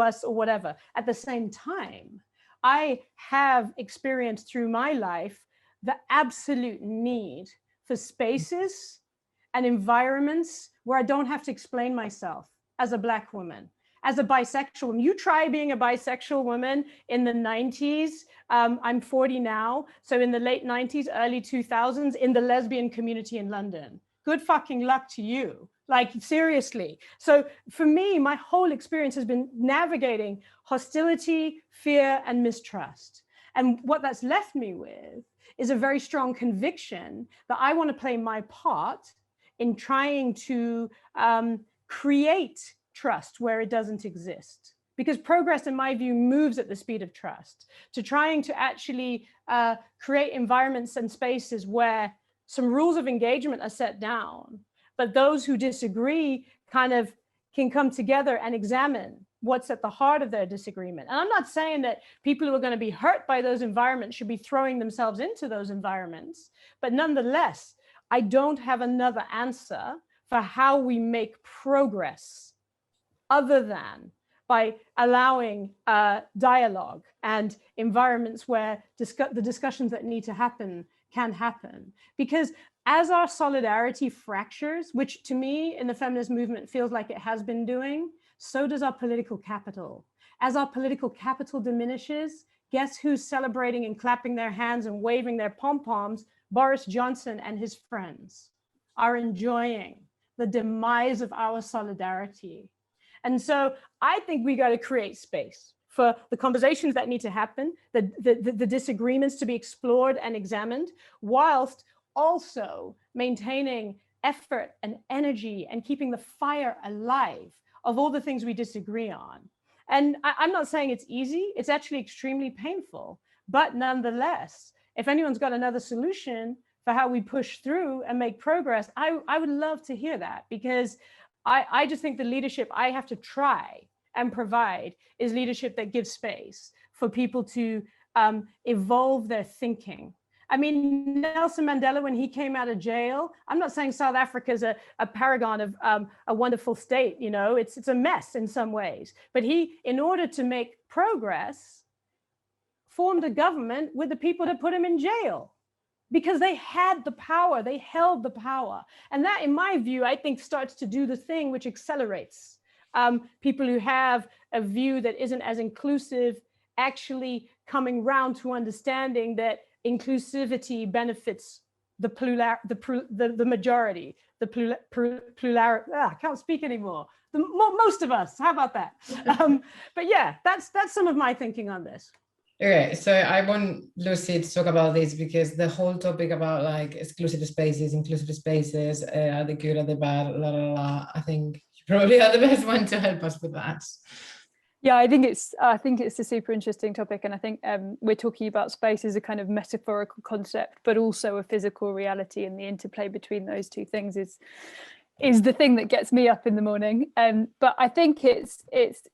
us or whatever. At the same time, I have experienced through my life the absolute need for spaces and environments where I don't have to explain myself as a Black woman, as a bisexual woman. You try being a bisexual woman in the 90s. I'm 40 now. So in the late 90s, early 2000s, in the lesbian community in London. Good fucking luck to you. Like, seriously. So for me, my whole experience has been navigating hostility, fear, and mistrust. And what that's left me with is a very strong conviction that I want to play my part in trying to create trust where it doesn't exist. Because progress, in my view, moves at the speed of trust, to trying to actually create environments and spaces where some rules of engagement are set down, but those who disagree kind of can come together and examine what's at the heart of their disagreement. And I'm not saying that people who are going to be hurt by those environments should be throwing themselves into those environments, but nonetheless, I don't have another answer for how we make progress other than by allowing dialogue and environments where the discussions that need to happen can happen. Because as our solidarity fractures, which to me in the feminist movement feels like it has been doing, so does our political capital. As our political capital diminishes, guess who's celebrating and clapping their hands and waving their pom-poms? Boris Johnson and his friends are enjoying the demise of our solidarity. And so I think we got to create space for the conversations that need to happen, the disagreements to be explored and examined, whilst also maintaining effort and energy and keeping the fire alive of all the things we disagree on. And I'm not saying it's easy, it's actually extremely painful, but nonetheless, if anyone's got another solution for how we push through and make progress, I would love to hear that, because I just think the leadership I have to try and provide is leadership that gives space for people to evolve their thinking I mean, Nelson Mandela, when he came out of jail, I'm not saying South Africa is a paragon of a wonderful state, you know, it's a mess in some ways. But he, in order to make progress, formed a government with the people that put him in jail because they had the power, they held the power. And that, in my view, I think starts to do the thing which accelerates people who have a view that isn't as inclusive actually coming round to understanding that inclusivity benefits the majority, I can't speak anymore. Most of us, how about that? But yeah, that's some of my thinking on this. Okay, so I want Lucy to talk about this because the whole topic about like exclusive spaces, inclusive spaces, are they good, are they bad, la la la. I think you probably are the best one to help us with that. Yeah, I think it's a super interesting topic, and I think we're talking about space as a kind of metaphorical concept, but also a physical reality, and the interplay between those two things is the thing that gets me up in the morning. But I think it's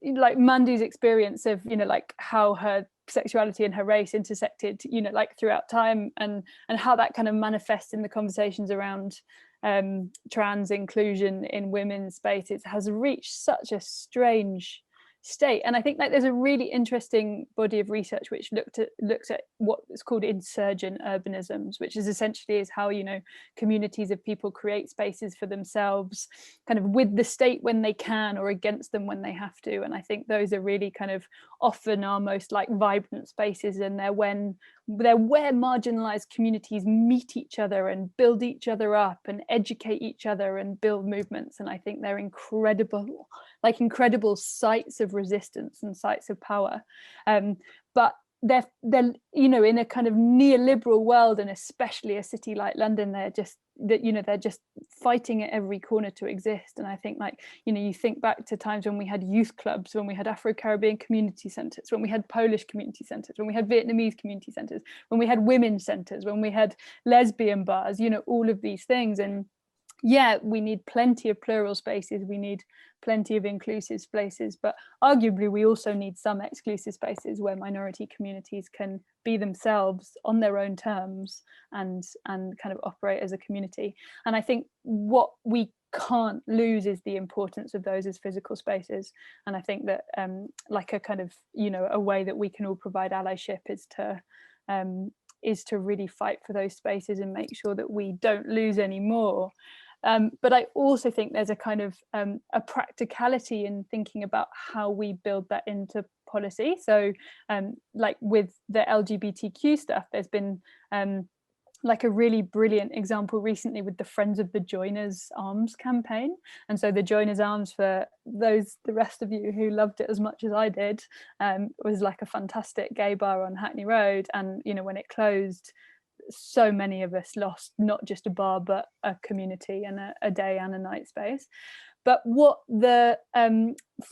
like Mandu's experience of, you know, like how her sexuality and her race intersected, you know, like throughout time, and how that kind of manifests in the conversations around trans inclusion in women's spaces has reached such a strange state. And I think like there's a really interesting body of research which looks at what is called insurgent urbanisms, which is essentially how, you know, communities of people create spaces for themselves kind of with the state when they can or against them when they have to. And I think those are really kind of often our most like vibrant spaces, and they're where marginalized communities meet each other and build each other up and educate each other and build movements. And I think they're incredible sites of resistance and sites of power. But they're you know, in a kind of neoliberal world, and especially a city like London, they're just fighting at every corner to exist. And I think, like, you know, you think back to times when we had youth clubs, when we had Afro-Caribbean community centres, when we had Polish community centres, when we had Vietnamese community centres, when we had women's centres, when we had lesbian bars, you know, all of these things. And yeah, we need plenty of plural spaces, we need plenty of inclusive spaces, but arguably we also need some exclusive spaces where minority communities can be themselves on their own terms and kind of operate as a community. And I think what we can't lose is the importance of those as physical spaces. And I think that like a kind of, you know, a way that we can all provide allyship is to really fight for those spaces and make sure that we don't lose any more. But I also think there's a kind of a practicality in thinking about how we build that into policy. So like with the LGBTQ stuff, there's been like a really brilliant example recently with the Friends of the Joiners Arms campaign. And so the Joiners Arms, for the rest of you who loved it as much as I did, was like a fantastic gay bar on Hackney Road. And, you know, when it closed, so many of us lost not just a bar, but a community and a day and a night space. But what the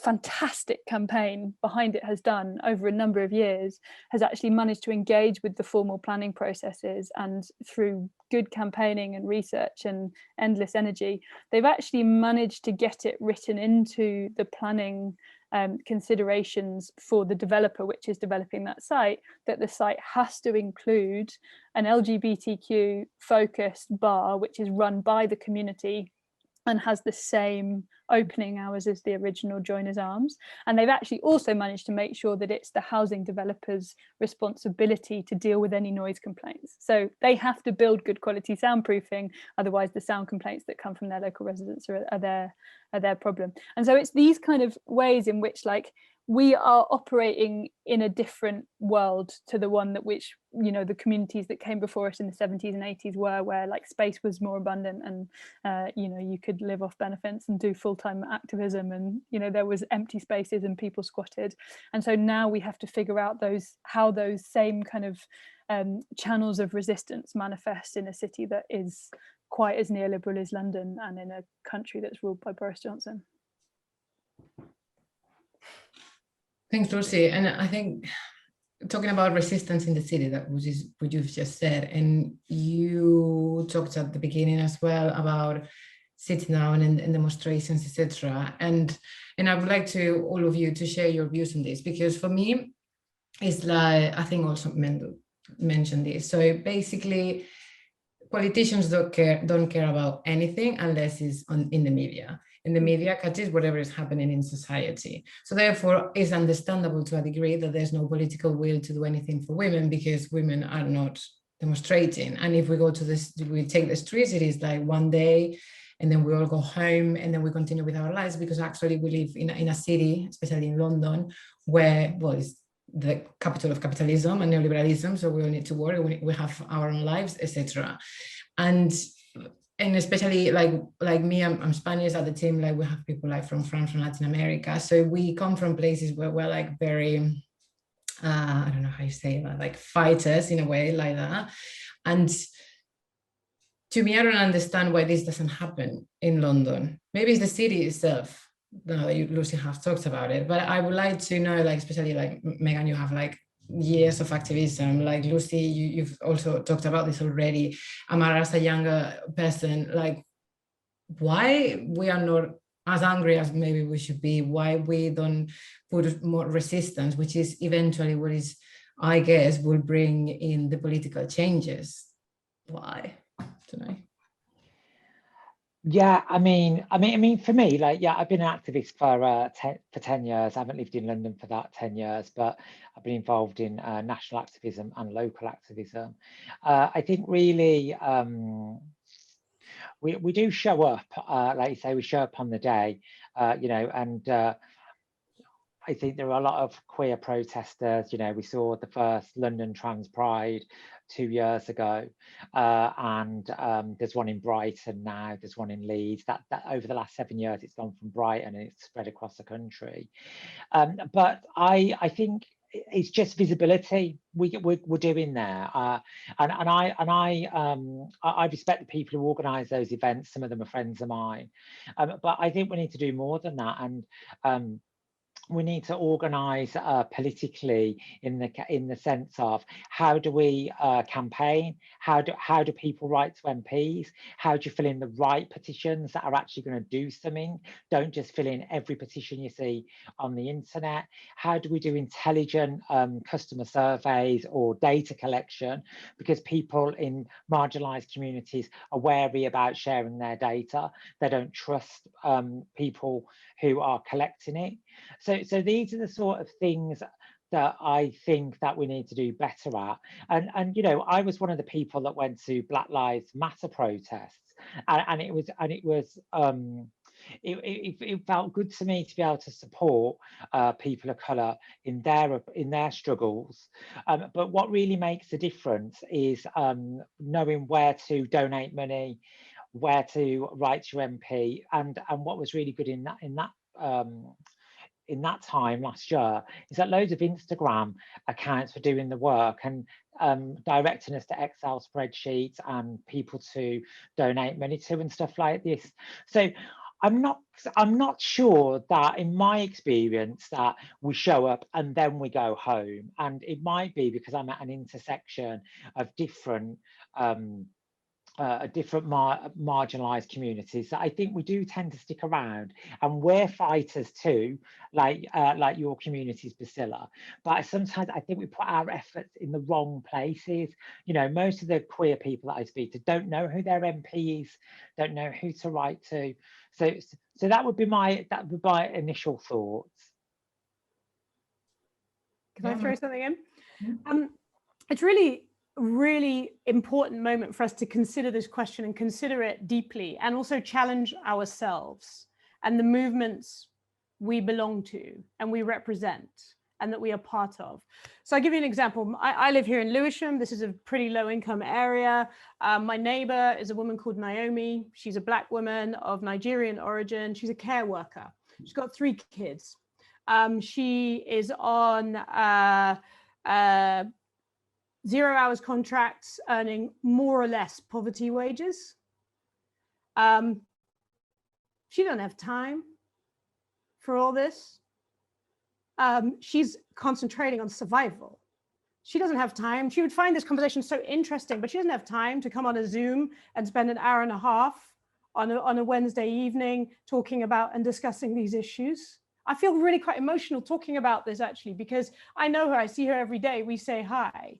fantastic campaign behind it has done over a number of years has actually managed to engage with the formal planning processes, and through good campaigning and research and endless energy, they've actually managed to get it written into the planning considerations for the developer, which is developing that site, that the site has to include an LGBTQ focused bar, which is run by the community and has the same opening hours as the original Joiners Arms. And they've actually also managed to make sure that it's the housing developers' responsibility to deal with any noise complaints. So they have to build good quality soundproofing, otherwise the sound complaints that come from their local residents are their problem. And so it's these kind of ways in which, like, we are operating in a different world to the one that which, you know, the communities that came before us in the 70s and 80s were, where like space was more abundant and, you know, you could live off benefits and do full-time activism, and, you know, there was empty spaces and people squatted. And so now we have to figure out how those same kind of channels of resistance manifest in a city that is quite as neoliberal as London and in a country that's ruled by Boris Johnson. Thanks, Lucy. And I think talking about resistance in the city, that which is what you've just said, and you talked at the beginning as well about sitting down and demonstrations, etc. And I would like to all of you to share your views on this, because for me, it's like, I think also Mandu, mention this. So basically, politicians don't care about anything unless it's in the media. And the media catches whatever is happening in society. So therefore, it's understandable to a degree that there's no political will to do anything for women, because women are not demonstrating. And if we go to this, we take the streets, it is like one day, and then we all go home, and then we continue with our lives, because actually we live in a city, especially in London, where, well, it's the capital of capitalism and neoliberalism, so we all need to work, we have our own lives, etc. And especially like me, I'm Spanish at the team, like we have people like from France, from Latin America, so we come from places where we're like very I don't know how you say that, like fighters in a way like that. And to me, I don't understand why this doesn't happen in London. Maybe it's the city itself. No, Lucy has talked about it, but I would like to know, like, especially like Megan, you have like years of activism. Like Lucy, you've also talked about this already. Ammaarah, as a younger person, like why we are not as angry as maybe we should be, why we don't put more resistance, which is eventually what is, I guess, will bring in the political changes. Why? I don't know. Yeah, I mean, for me, like, yeah, I've been an activist for 10 years. I haven't lived in London for that 10 years, but I've been involved in national activism and local activism. I think really we do show up, like you say, we show up on the day, you know, and I think there are a lot of queer protesters. You know, we saw the first London Trans Pride 2 years ago, and there's one in Brighton now, there's one in Leeds. That over the last 7 years, it's gone from Brighton and it's spread across the country. But I think it's just visibility we're doing there, and I respect the people who organise those events. Some of them are friends of mine, but I think we need to do more than that, and we need to organise politically in the sense of how do we campaign, how do people write to MPs, how do you fill in the right petitions that are actually going to do something, don't just fill in every petition you see on the internet, how do we do intelligent customer surveys or data collection, because people in marginalised communities are wary about sharing their data, they don't trust people who are collecting it. So these are the sort of things that I think that we need to do better at. And you know, I was one of the people that went to Black Lives Matter protests, and it felt good to me to be able to support people of colour in their struggles. But what really makes a difference is knowing where to donate money, where to write to your MP, and what was really good in that time last year is that loads of Instagram accounts were doing the work and directing us to Excel spreadsheets and people to donate money to and stuff like this. So I'm not sure that, in my experience, that we show up and then we go home. And it might be because I'm at an intersection of different marginalised communities that I think we do tend to stick around, and we're fighters too, like your communities, Bisila. But sometimes I think we put our efforts in the wrong places. You know, most of the queer people that I speak to don't know who their MP is, don't know who to write to. So that would be my initial thoughts. Can I throw something in? It's really important moment for us to consider this question and consider it deeply, and also challenge ourselves and the movements we belong to and we represent and that we are part of. So I'll give you an example. I live here in Lewisham. This is a pretty low income area. My neighbor is a woman called Naomi. She's a Black woman of Nigerian origin. She's a care worker. She's got 3 kids. She is on 0 hours contracts, earning more or less poverty wages. She don't have time for all this. She's concentrating on survival. She doesn't have time. She would find this conversation so interesting, but she doesn't have time to come on a Zoom and spend an hour and a half on a Wednesday evening talking about and discussing these issues. I feel really quite emotional talking about this, actually, because I know her, I see her every day, we say hi.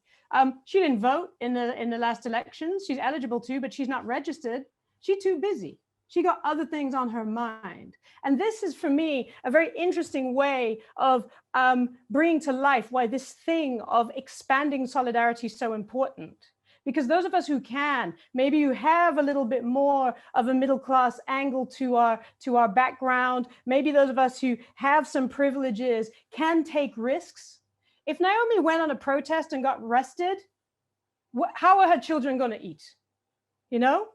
She didn't vote in the last elections. She's eligible to, but she's not registered. She's too busy. She got other things on her mind. And this is, for me, a very interesting way of bringing to life why this thing of expanding solidarity is so important. Because those of us who can, maybe you have a little bit more of a middle class angle to our background, maybe those of us who have some privileges can take risks. If Naomi went on a protest and got arrested, how are her children going to eat? You know?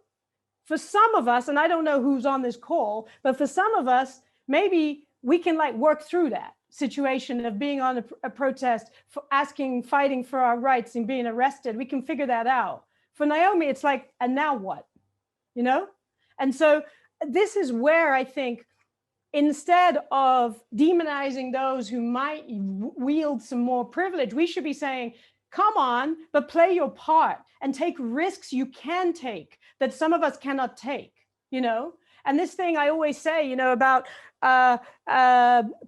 For some of us, and I don't know who's on this call, but for some of us, maybe we can like work through that situation of being on a protest, for fighting for our rights and being arrested. We can figure that out. For Naomi, it's like, and now what? You know? And so this is where I think, instead of demonizing those who might wield some more privilege, we should be saying, come on, but play your part and take risks you can take that some of us cannot take, you know? And this thing I always say, you know, about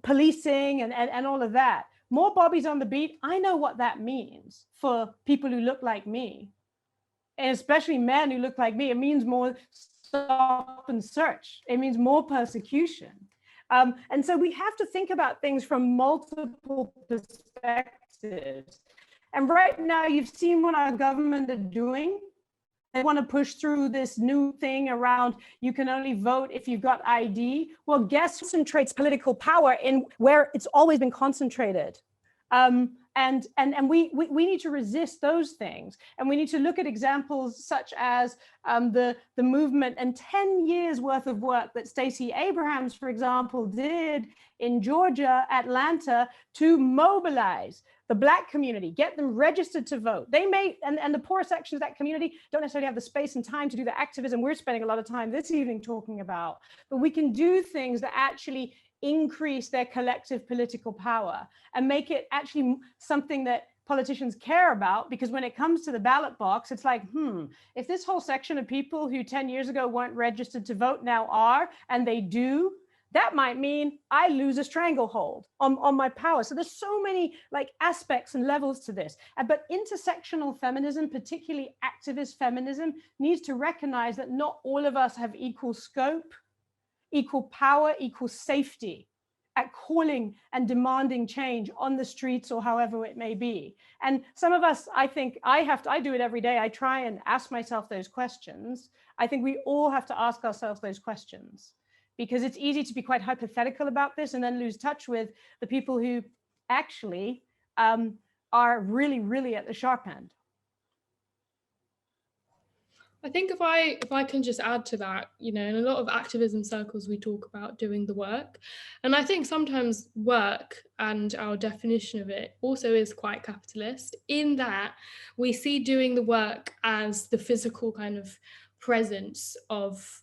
policing and all of that. More bobbies on the beat, I know what that means for people who look like me, and especially men who look like me. It means more stop and search. It means more persecution. And so we have to think about things from multiple perspectives. And right now, you've seen what our government are doing. They want to push through this new thing around you can only vote if you've got ID. Well, guess concentrates political power in where it's always been concentrated. And we need to resist those things. And we need to look at examples such as the movement and 10 years worth of work that Stacey Abrams, for example, did in Georgia, Atlanta, to mobilize the Black community, get them registered to vote. They may, and the poor sections of that community don't necessarily have the space and time to do the activism we're spending a lot of time this evening talking about, but we can do things that actually increase their collective political power and make it actually something that politicians care about, because when it comes to the ballot box, it's like, if this whole section of people who 10 years ago weren't registered to vote now are, and they do, that might mean I lose a stranglehold on my power. So there's so many like aspects and levels to this. But intersectional feminism, particularly activist feminism, needs to recognize that not all of us have equal scope, equal power, equal safety at calling and demanding change on the streets or however it may be. And some of us, I think I do it every day. I try and ask myself those questions. I think we all have to ask ourselves those questions, because it's easy to be quite hypothetical about this and then lose touch with the people who actually are really, really at the sharp end. I think if I can just add to that, you know, in a lot of activism circles, we talk about doing the work. And I think sometimes work and our definition of it also is quite capitalist, in that we see doing the work as the physical kind of presence of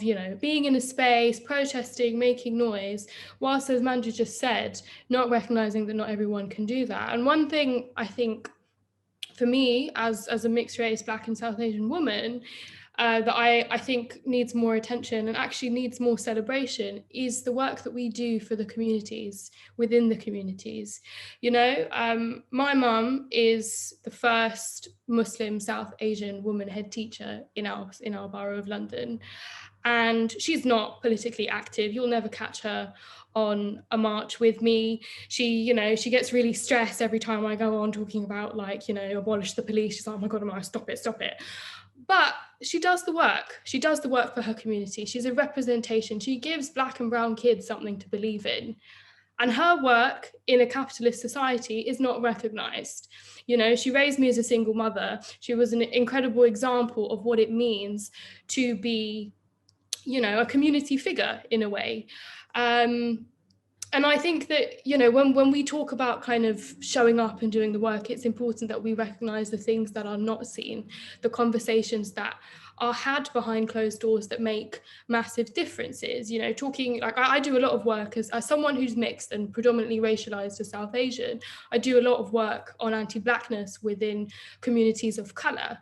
you know, being in a space, protesting, making noise, whilst, as Mandu just said, not recognizing that not everyone can do that. And one thing I think for me as a mixed race Black and South Asian woman that I think needs more attention and actually needs more celebration is the work that we do for the communities, within the communities. You know, my mum is the first Muslim South Asian woman head teacher in our borough of London. And she's not politically active. You'll never catch her on a march with me. She gets really stressed every time I go on talking about, like, you know, abolish the police. She's like, oh my God, Ammaarah, stop it. But she does the work. She does the work for her community. She's a representation. She gives Black and brown kids something to believe in. And her work in a capitalist society is not recognized. You know, she raised me as a single mother. She was an incredible example of what it means to be, you know, a community figure in a way. And I think that, you know, when we talk about kind of showing up and doing the work, it's important that we recognize the things that are not seen, the conversations that are had behind closed doors that make massive differences. You know, talking, like I do a lot of work as someone who's mixed and predominantly racialized as South Asian. I do a lot of work on anti-Blackness within communities of color.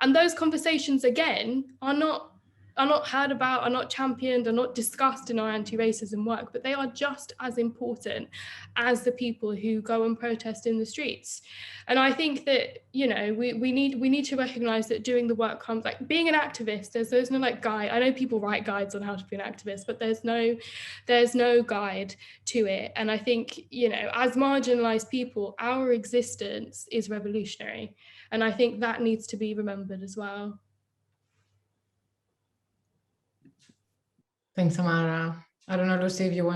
And those conversations, again, are not heard about, are not championed, are not discussed in our anti-racism work, but they are just as important as the people who go and protest in the streets. And I think that, you know, we need to recognize that doing the work comes, like being an activist, there's no like guide. I know people write guides on how to be an activist, but there's no guide to it. And I think, you know, as marginalized people, our existence is revolutionary. And I think that needs to be remembered as well. Thanks, Ammaarah. I don't know, Lucy, if you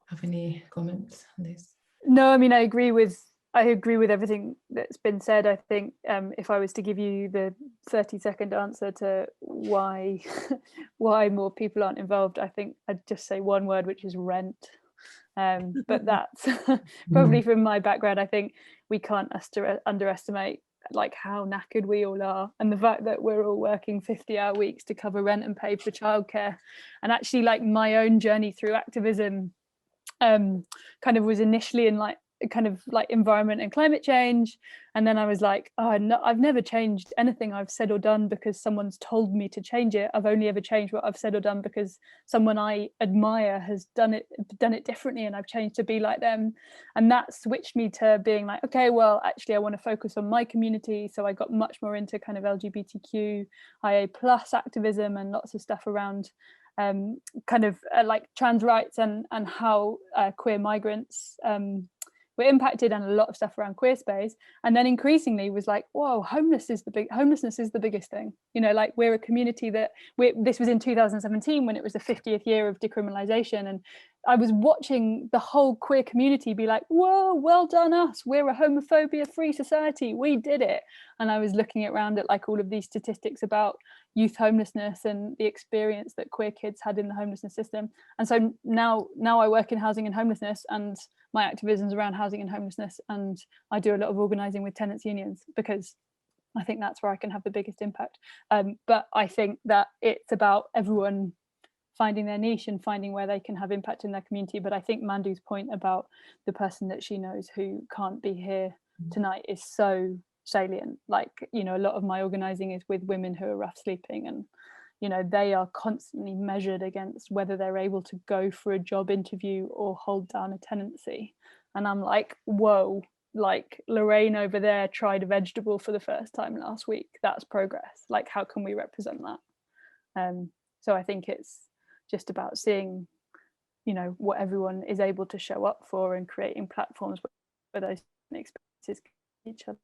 have any comments on this. No, I mean, I agree with everything that's been said. I think if I was to give you the 30-second answer to why more people aren't involved, I think I'd just say one word, which is rent. But that's probably from my background. I think we can't underestimate like how knackered we all are, and the fact that we're all working 50-hour weeks to cover rent and pay for childcare. And actually, like, my own journey through activism kind of was initially in like environment and climate change, and then I was like, oh no, I've never changed anything I've said or done because someone's told me to change it. I've only ever changed what I've said or done because someone I admire has done it differently, and I've changed to be like them. And that switched me to being like, okay, well, actually I want to focus on my community. So I got much more into kind of LGBTQIA+ activism and lots of stuff around like trans rights and how queer migrants were impacted, and a lot of stuff around queer space. And then increasingly was like, whoa, homelessness is the biggest thing. You know, like, we're a community that this was in 2017 when it was the 50th year of decriminalization, and I was watching the whole queer community be like, whoa, well done us, we're a homophobia-free society, we did it. And I was looking around at like all of these statistics about youth homelessness and the experience that queer kids had in the homelessness system. And so now I work in housing and homelessness, and my activism is around housing and homelessness, and I do a lot of organising with tenants unions because I think that's where I can have the biggest impact. But I think that it's about everyone finding their niche and finding where they can have impact in their community. But I think Mandu's point about the person that she knows who can't be here tonight is so salient. Like, you know, a lot of my organising is with women who are rough sleeping, and you know, they are constantly measured against whether they're able to go for a job interview or hold down a tenancy. And I'm like, whoa, like Lorraine over there tried a vegetable for the first time last week. That's progress. Like, how can we represent that? So I think it's just about seeing, you know, what everyone is able to show up for and creating platforms where those experiences each other.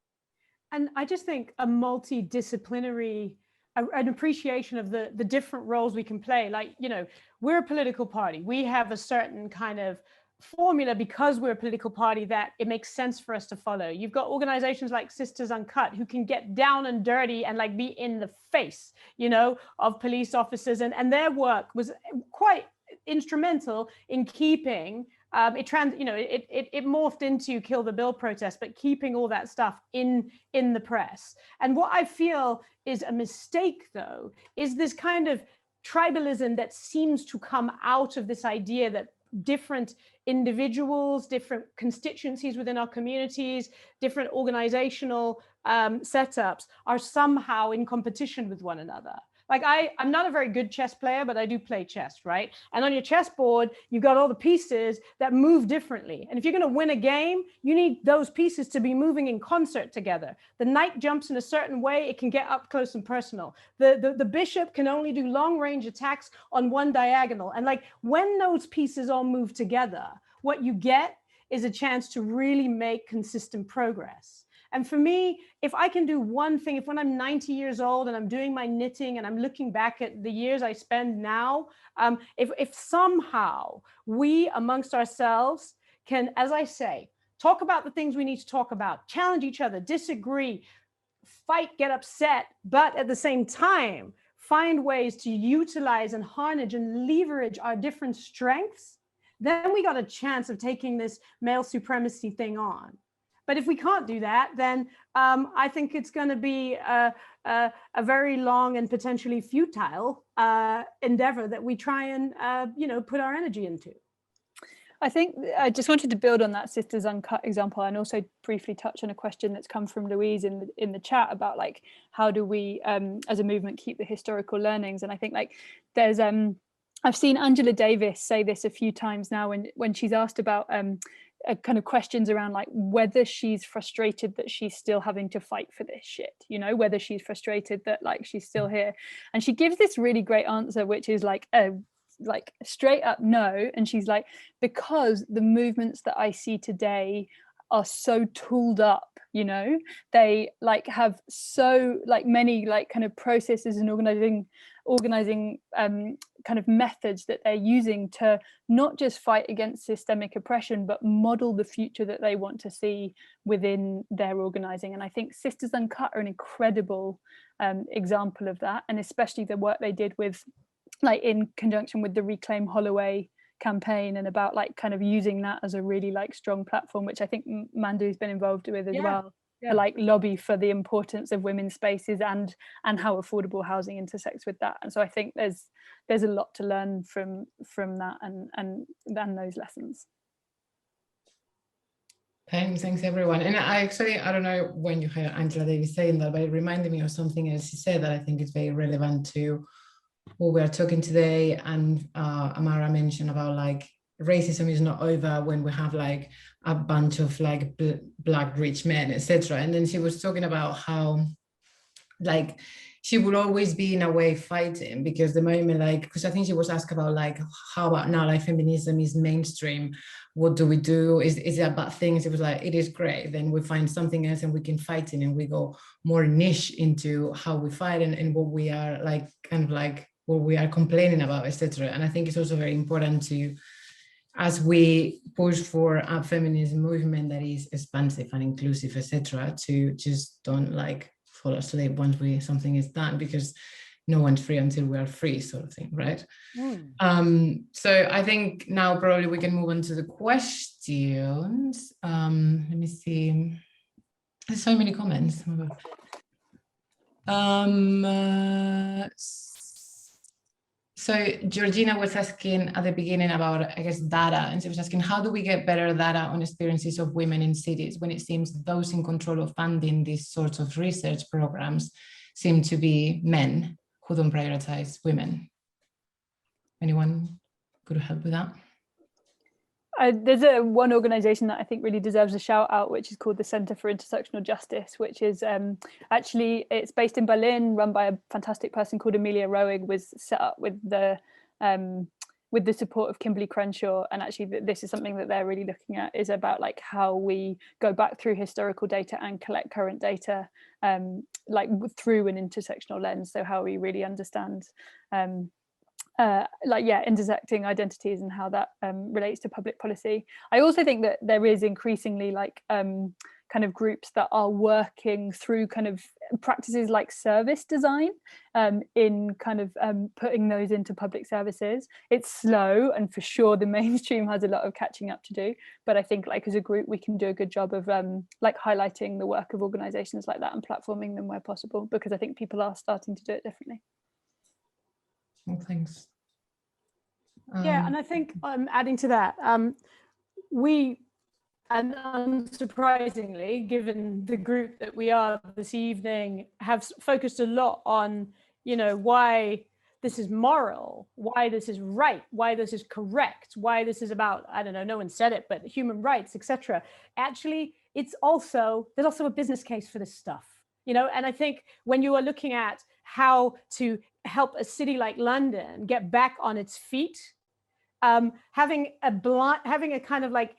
And I just think a multidisciplinary, an appreciation of the different roles we can play. Like, you know, we're a political party. We have a certain kind of formula because we're a political party that it makes sense for us to follow. You've got organizations like Sisters Uncut who can get down and dirty and like be in the face, you know, of police officers, and their work was quite instrumental in keeping it morphed into Kill the Bill protest, but keeping all that stuff in the press. And what I feel is a mistake, though, is this kind of tribalism that seems to come out of this idea that different individuals, different constituencies within our communities, different organizational setups are somehow in competition with one another. Like, I'm not a very good chess player, but I do play chess, right? And on your chessboard, you've got all the pieces that move differently. And if you're going to win a game, you need those pieces to be moving in concert together. The knight jumps in a certain way, it can get up close and personal. The bishop can only do long range attacks on one diagonal. And like, when those pieces all move together, what you get is a chance to really make consistent progress. And for me, if I can do one thing, if when I'm 90 years old and I'm doing my knitting and I'm looking back at the years I spend now, if somehow we amongst ourselves can, as I say, talk about the things we need to talk about, challenge each other, disagree, fight, get upset, but at the same time, find ways to utilize and harness and leverage our different strengths, then we got a chance of taking this male supremacy thing on. But if we can't do that, then I think it's going to be a very long and potentially futile endeavor that we try and put our energy into. I think I just wanted to build on that Sisters Uncut example, and also briefly touch on a question that's come from Louise in the chat about like, how do we as a movement keep the historical learnings? And I think like there's I've seen Angela Davis say this a few times now when she's asked about kind of questions around like whether she's frustrated that she's still having to fight for this shit, you know, whether she's frustrated that like she's still here. And she gives this really great answer, which is like straight up no. And she's like, because the movements that I see today are so tooled up, you know, they like have so like many like kind of processes and organizing kind of methods that they're using to not just fight against systemic oppression, but model the future that they want to see within their organizing. And I think Sisters Uncut are an incredible example of that, and especially the work they did with like in conjunction with the Reclaim Holloway campaign, and about like kind of using that as a really like strong platform, which I think Mandu's been involved with as well, to like lobby for the importance of women's spaces and how affordable housing intersects with that. And so I think there's a lot to learn from that and those lessons. Thanks everyone. And I don't know when you heard Angela Davis saying that, but it reminded me of something else she said that I think is very relevant to what we are talking today. And Ammaarah mentioned about like racism is not over when we have like a bunch of like black rich men, etc. And then she was talking about how like she would always be in a way fighting, because the moment like, because I think she was asked about like, how about now like feminism is mainstream, what do we do, is it a bad thing? It was like, it is great, then we find something else and we can fight it, and we go more niche into how we fight and what we are like kind of like what we are complaining about, etc. And I think it's also very important to, as we push for a feminism movement that is expansive and inclusive, etc., to just don't like fall asleep once something is done, because no one's free until we are free, sort of thing, right? So I think now probably we can move on to the questions. Let me see. There's so many comments. So Georgina was asking at the beginning about, I guess, data, and she was asking, how do we get better data on experiences of women in cities when it seems those in control of funding these sorts of research programs seem to be men who don't prioritize women? Anyone could help with that? There's one organization that I think really deserves a shout out, which is called the Center for Intersectional Justice, which is actually, it's based in Berlin, run by a fantastic person called Amelia Roig, was set up with the support of Kimberly Crenshaw. And actually this is something that they're really looking at, is about like how we go back through historical data and collect current data like through an intersectional lens. So how we really understand intersecting identities and how that relates to public policy. I also think that there is increasingly like kind of groups that are working through kind of practices like service design in kind of putting those into public services. It's slow, and for sure the mainstream has a lot of catching up to do, but I think like as a group we can do a good job of like highlighting the work of organizations like that and platforming them where possible, because I think people are starting to do it differently. Well, thanks. Yeah, and I think adding to that, we, and unsurprisingly, given the group that we are this evening, have focused a lot on, you know, why this is moral, why this is right, why this is correct, why this is about, I don't know, no one said it, but human rights, etc. Actually, there's also a business case for this stuff, you know. And I think when you are looking at how to help a city like London get back on its feet, having a kind of like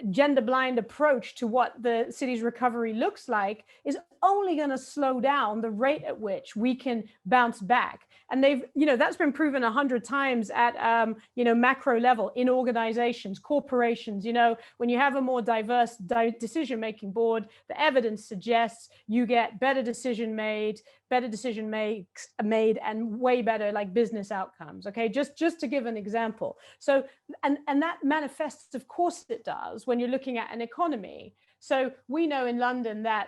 gender blind approach to what the city's recovery looks like is only going to slow down the rate at which we can bounce back. And they've, you know, that's been proven 100 times at, you know, macro level in organizations, corporations. You know, when you have a more diverse decision-making board, the evidence suggests you get better decision made and way better like business outcomes. Okay, just to give an example. So, and that manifests, of course it does, when you're looking at an economy. So we know in London that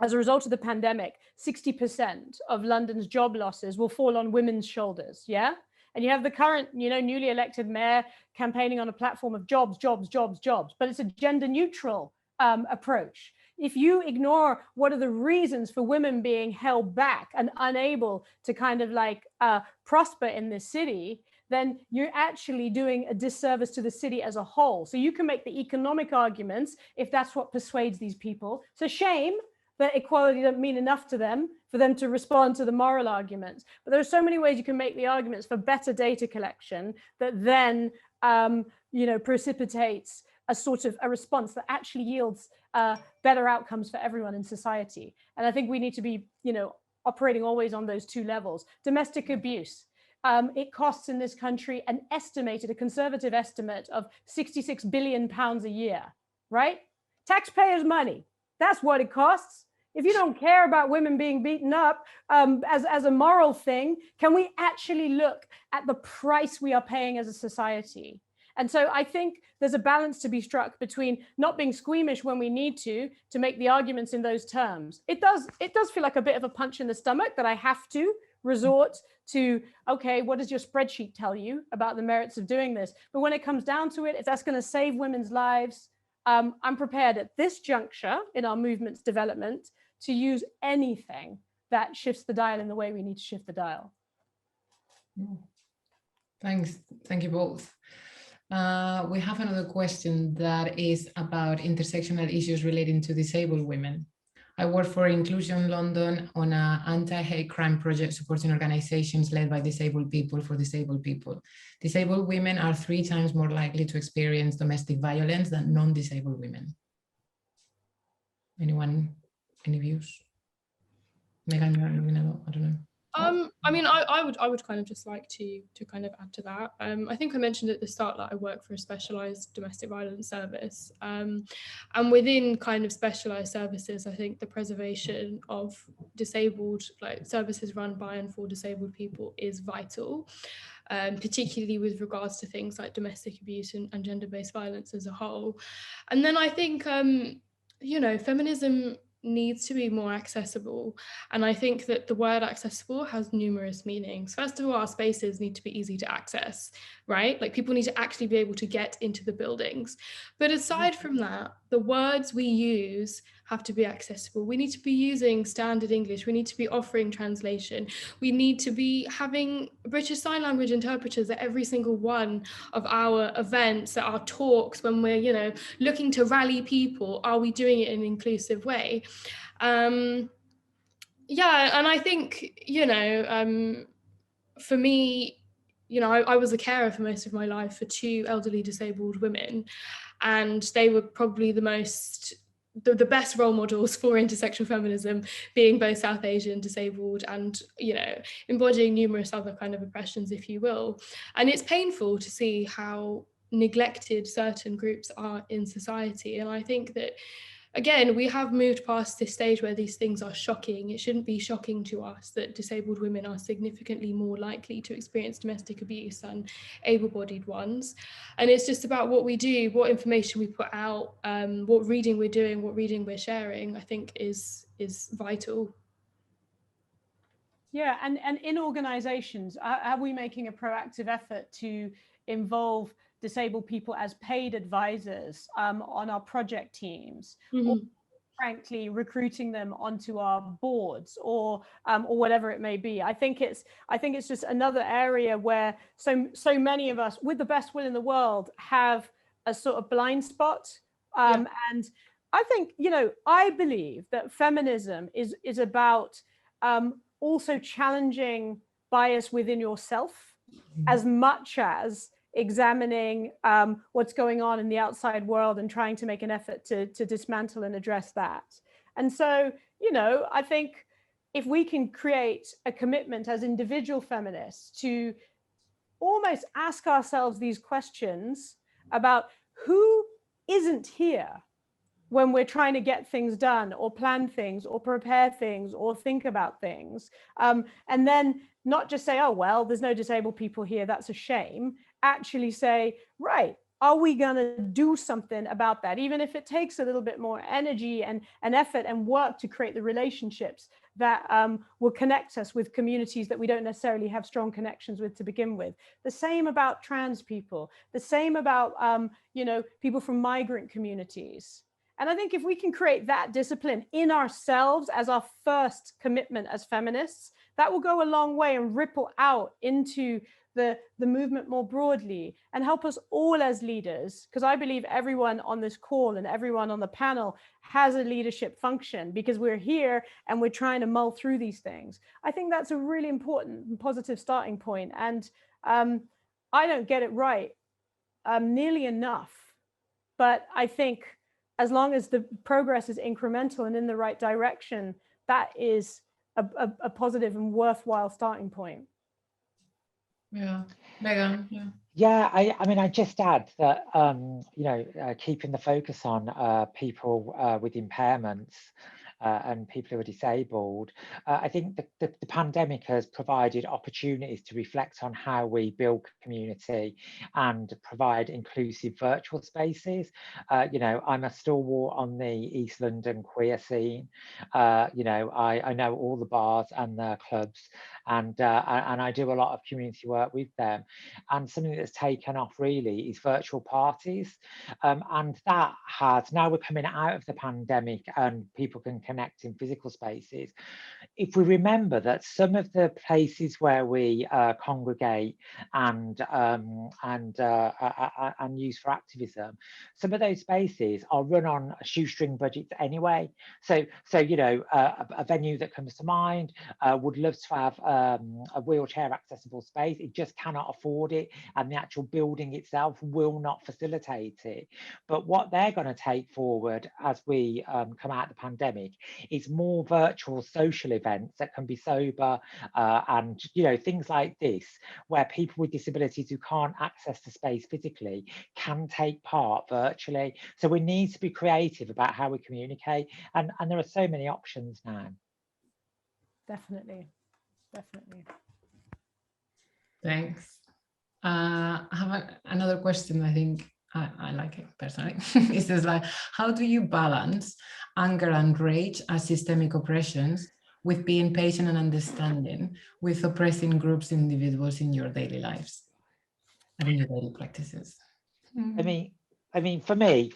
as a result of the pandemic, 60% of London's job losses will fall on women's shoulders. Yeah. And you have the current, newly elected mayor campaigning on a platform of jobs, jobs, jobs, jobs, but it's a gender neutral approach. If you ignore what are the reasons for women being held back and unable to kind of like prosper in this city, then you're actually doing a disservice to the city as a whole. So you can make the economic arguments if that's what persuades these people. It's a shame that equality doesn't mean enough to them for them to respond to the moral arguments. But there are so many ways you can make the arguments for better data collection that then, precipitates a sort of a response that actually yields better outcomes for everyone in society. And I think we need to be, operating always on those two levels. Domestic abuse. It costs in this country a conservative estimate of £66 billion a year, right? Taxpayers' money. That's what it costs. If you don't care about women being beaten up as a moral thing, can we actually look at the price we are paying as a society? And so I think there's a balance to be struck between not being squeamish when we need to make the arguments in those terms. It does feel like a bit of a punch in the stomach that I have to resort to, okay, what does your spreadsheet tell you about the merits of doing this? But when it comes down to it, if that's going to save women's lives, I'm prepared at this juncture in our movement's development to use anything that shifts the dial in the way we need to shift the dial. Thanks. Thank you both. We have another question that is about intersectional issues relating to disabled women. I work for Inclusion London on an anti-hate crime project supporting organizations led by disabled people for disabled people. Disabled women are 3 times more likely to experience domestic violence than non-disabled women. Anyone, any views? Megan, I don't know. I mean, I would kind of just like to kind of add to that. I think I mentioned at the start that I work for a specialised domestic violence service, and within kind of specialised services, I think the preservation of disabled, like services run by and for disabled people, is vital, particularly with regards to things like domestic abuse and gender-based violence as a whole. And then I think, feminism needs to be more accessible. And I think that the word accessible has numerous meanings. First of all, our spaces need to be easy to access, right? Like people need to actually be able to get into the buildings. But aside from that, the words we use have to be accessible. We need to be using standard English. We need to be offering translation. We need to be having British Sign Language interpreters at every single one of our events, at our talks, when we're, looking to rally people. Are we doing it in an inclusive way? And I think, for me, I was a carer for most of my life for 2 elderly disabled women, and they were probably the best role models for intersectional feminism, being both South Asian, disabled, and, embodying numerous other kind of oppressions, if you will. And it's painful to see how neglected certain groups are in society. And I think that, again, we have moved past this stage where these things are shocking. It shouldn't be shocking to us that disabled women are significantly more likely to experience domestic abuse than able-bodied ones. And it's just about what we do, what information we put out, what reading we're doing, what reading we're sharing, I think is vital. Yeah, and in organizations, are we making a proactive effort to involve disabled people as paid advisors on our project teams, or frankly recruiting them onto our boards or whatever it may be? I think it's just another area where so many of us, with the best will in the world, have a sort of blind spot. And I think, I believe that feminism is about also challenging bias within yourself as much as examining what's going on in the outside world and trying to make an effort to dismantle and address that. And so, I think if we can create a commitment as individual feminists to almost ask ourselves these questions about who isn't here when we're trying to get things done or plan things or prepare things or think about things, and then not just say, oh, well, there's no disabled people here, that's a shame. Actually say, right, are we going to do something about that, even if it takes a little bit more energy and effort and work to create the relationships that will connect us with communities that we don't necessarily have strong connections with to begin with. The same about trans people, the same about people from migrant communities. And I think if we can create that discipline in ourselves as our first commitment as feminists, that will go a long way and ripple out into the movement more broadly and help us all as leaders, because I believe everyone on this call and everyone on the panel has a leadership function, because we're here and we're trying to mull through these things. I think that's a really important and positive starting point. And I don't get it right nearly enough, but I think as long as the progress is incremental and in the right direction, that is a positive and worthwhile starting point. Yeah, Megan, yeah. Yeah, I mean, I just add that, keeping the focus on people with impairments and people who are disabled, I think the pandemic has provided opportunities to reflect on how we build community and provide inclusive virtual spaces. I'm a stalwart on the East London queer scene. I know all the bars and the clubs, and I do a lot of community work with them. And something that's taken off really is virtual parties. And that has, now we're coming out of the pandemic and people can connect in physical spaces. If we remember that some of the places where we congregate and use for activism, some of those spaces are run on shoestring budgets anyway. So a venue that comes to mind would love to have a wheelchair accessible space. It just cannot afford it, and the actual building itself will not facilitate it. But what they're going to take forward as we come out of the pandemic is more virtual social events that can be sober and things like this, where people with disabilities who can't access the space physically can take part virtually. So we need to be creative about how we communicate, and there are so many options now. Definitely. Thanks. I have another question. I think I like it personally. It says like, how do you balance anger and rage as systemic oppressions with being patient and understanding with oppressing groups, individuals in your daily lives and in your daily practices? I mean, for me,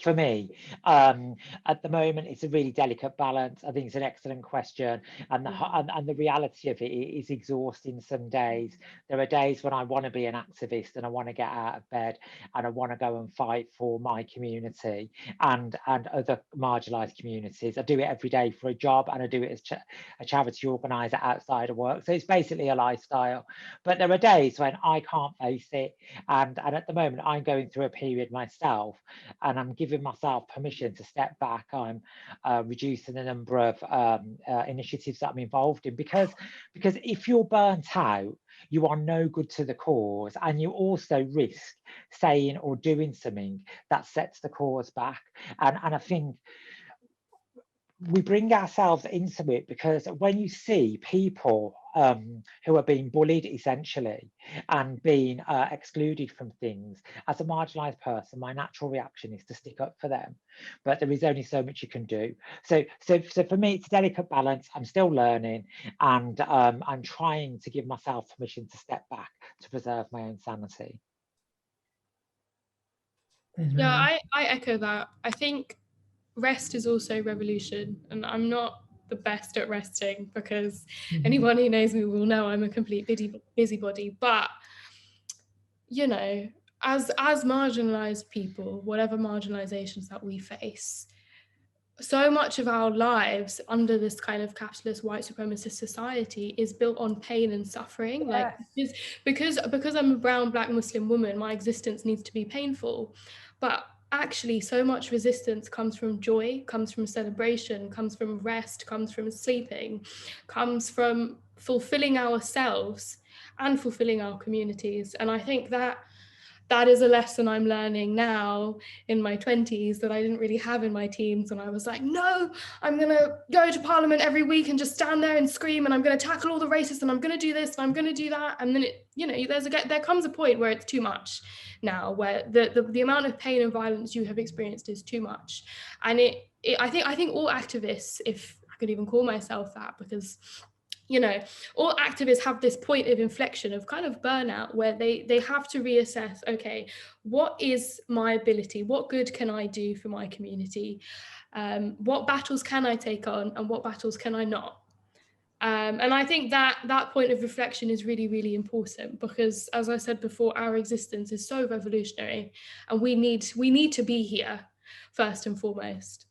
at the moment, it's a really delicate balance. I think it's an excellent question, and the reality of it is exhausting some days. There are days when I want to be an activist and I want to get out of bed and I want to go and fight for my community and other marginalised communities. I do it every day for a job, and I do it as a charity organiser outside of work. So it's basically a lifestyle. But there are days when I can't face it, and at the moment, I'm going through a period myself, and I'm giving myself permission to step back. I'm reducing the number of initiatives that I'm involved in, because if you're burnt out, you are no good to the cause, and you also risk saying or doing something that sets the cause back. And I think we bring ourselves into it because when you see people who are being bullied essentially and being excluded from things, as a marginalised person, my natural reaction is to stick up for them. But there is only so much you can do. So for me, it's a delicate balance. I'm still learning, and I'm trying to give myself permission to step back to preserve my own sanity. Yeah, I echo that. I think rest is also revolution, and I'm not the best at resting, because anyone who knows me will know I'm a complete busybody. But as marginalized people, whatever marginalizations that we face, so much of our lives under this kind of capitalist white supremacist society is built on pain and suffering. Yes. Like because I'm a brown Black Muslim woman, my existence needs to be painful. But actually, so much resistance comes from joy, comes from celebration, comes from rest, comes from sleeping, comes from fulfilling ourselves and fulfilling our communities. And I think that that is a lesson I'm learning now in my 20s that I didn't really have in my teens, when I was like, no, I'm going to go to Parliament every week and just stand there and scream, and I'm going to tackle all the racists, and I'm going to do this and I'm going to do that. And then there comes a point where it's too much now, where the amount of pain and violence you have experienced is too much. And I think all activists, if I could even call myself that, because all activists have this point of inflection of kind of burnout, where they have to reassess, okay, what is my ability? What good can I do for my community? What battles can I take on, and what battles can I not? And I think that point of reflection is really, really important, because, as I said before, our existence is so revolutionary, and we need to be here first and foremost.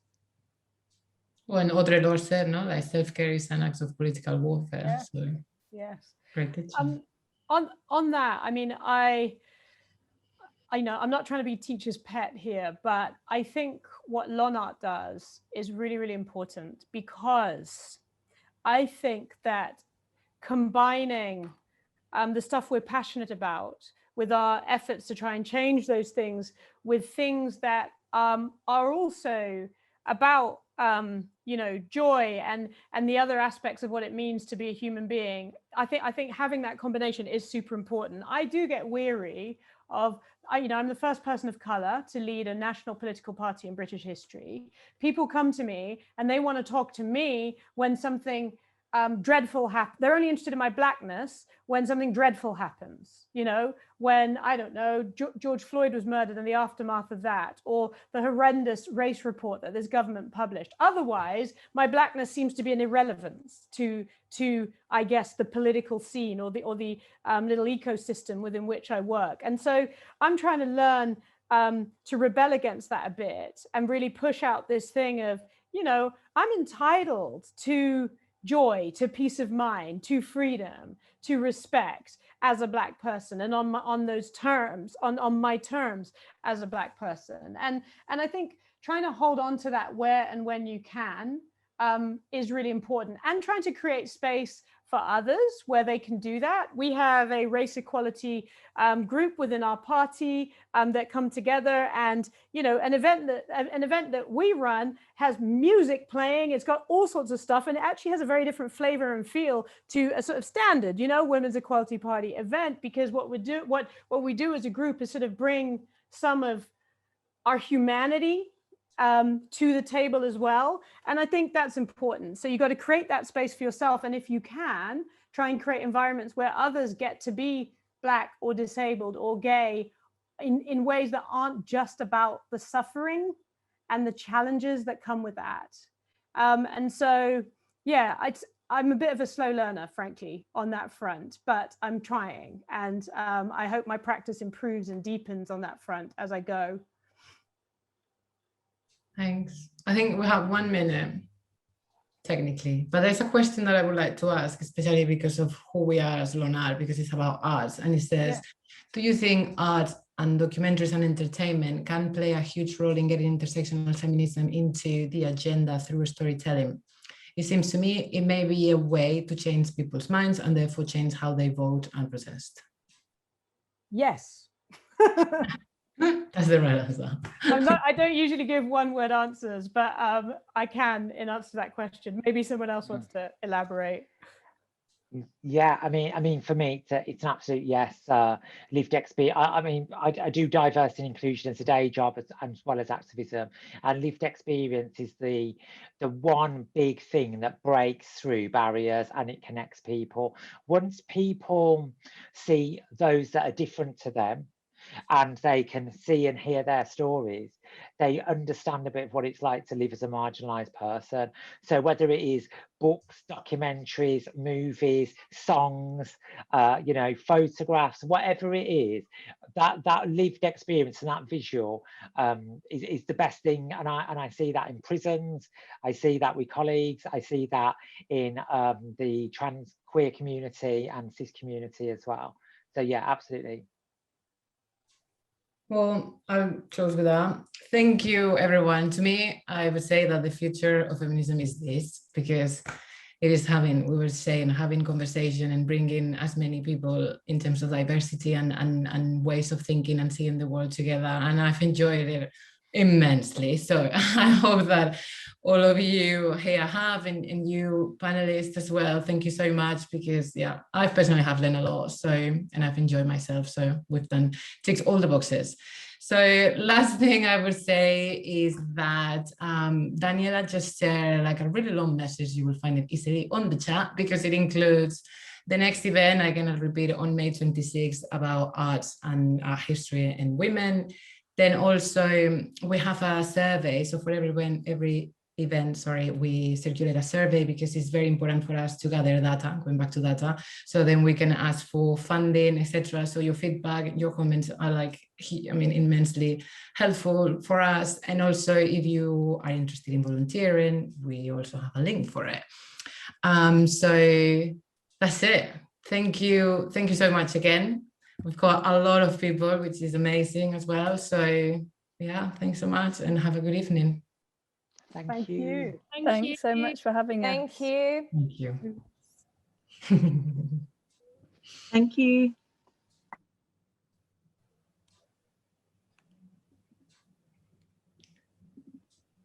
Well, and Audre Lorde said, no, like self-care is an act of political warfare. Yeah. So Yes. great teaching. On that, I mean, I know I'm not trying to be teacher's pet here, but I think what Lon-art does is really, really important, because I think that combining the stuff we're passionate about with our efforts to try and change those things with things that are also about joy and the other aspects of what it means to be a human being. I think having that combination is super important. I do get weary of, I'm the first person of color to lead a national political party in British history. People come to me and they want to talk to me when something dreadful happens. They're only interested in my blackness when something dreadful happens, when, I don't know, George Floyd was murdered and the aftermath of that, or the horrendous race report that this government published. Otherwise, my blackness seems to be an irrelevance to I guess, the political scene or the little ecosystem within which I work. And so I'm trying to learn to rebel against that a bit and really push out this thing of, I'm entitled to joy, to peace of mind, to freedom, to respect as a Black person, and on those terms, on my terms as a Black person. And I think trying to hold on to that where and when you can is really important, and trying to create space for others where they can do that. We have a race equality group within our party that come together, and an event that we run has music playing. It's got all sorts of stuff, and it actually has a very different flavor and feel to a sort of standard, Women's Equality Party event, because what we do as a group is sort of bring some of our humanity to the table as well. And I think that's important. So you got to create that space for yourself. And if you can, try and create environments where others get to be Black or disabled or gay in ways that aren't just about the suffering and the challenges that come with that. And so, yeah, I'm a bit of a slow learner, frankly, on that front, but I'm trying. And I hope my practice improves and deepens on that front as I go. Thanks. I think we have 1 minute, technically, but there's a question that I would like to ask, especially because of who we are as Lon-art, because it's about arts. And it says, do you think art and documentaries and entertainment can play a huge role in getting intersectional feminism into the agenda through storytelling? It seems to me it may be a way to change people's minds and therefore change how they vote and protest. Yes. That's the right answer. I don't usually give one-word answers, but I can in answer to that question. Maybe someone else wants to elaborate. Yeah, I mean, for me, it's an absolute yes. Lived experience. I do diversity and inclusion as a day job as well as activism, and lived experience is the one big thing that breaks through barriers and it connects people. Once people see those that are different to them, and they can see and hear their stories, they understand a bit of what it's like to live as a marginalized person. So whether it is books, documentaries, movies, songs, photographs, whatever it is, that lived experience and that visual is the best thing. And I see that in prisons, I see that with colleagues, I see that in the trans queer community and cis community as well. So yeah, absolutely. Well, I'll close with that. Thank you, everyone. To me, I would say that the future of feminism is this, because it is having conversation and bringing as many people in terms of diversity and ways of thinking and seeing the world together. And I've enjoyed it immensely. So I hope that all of you here have, and you panelists as well, thank you so much, because yeah, I personally have learned a lot, so, and I've enjoyed myself, so we've done, ticks all the boxes. So last thing I would say is that Daniela just shared like a really long message. You will find it easily on the chat, because it includes the next event, I'm gonna repeat, on May 26th, about arts and art history and women. Then also we have a survey. So for every event, we circulate a survey, because it's very important for us to gather data, going back to data. So then we can ask for funding, etc. So your feedback, your comments are like, immensely helpful for us. And also if you are interested in volunteering, we also have a link for it. So that's it. Thank you so much again. We've got a lot of people, which is amazing as well. So yeah, thanks so much and have a good evening. Thank you. Thanks so much for having us. Thank you. Thank you. Thank you.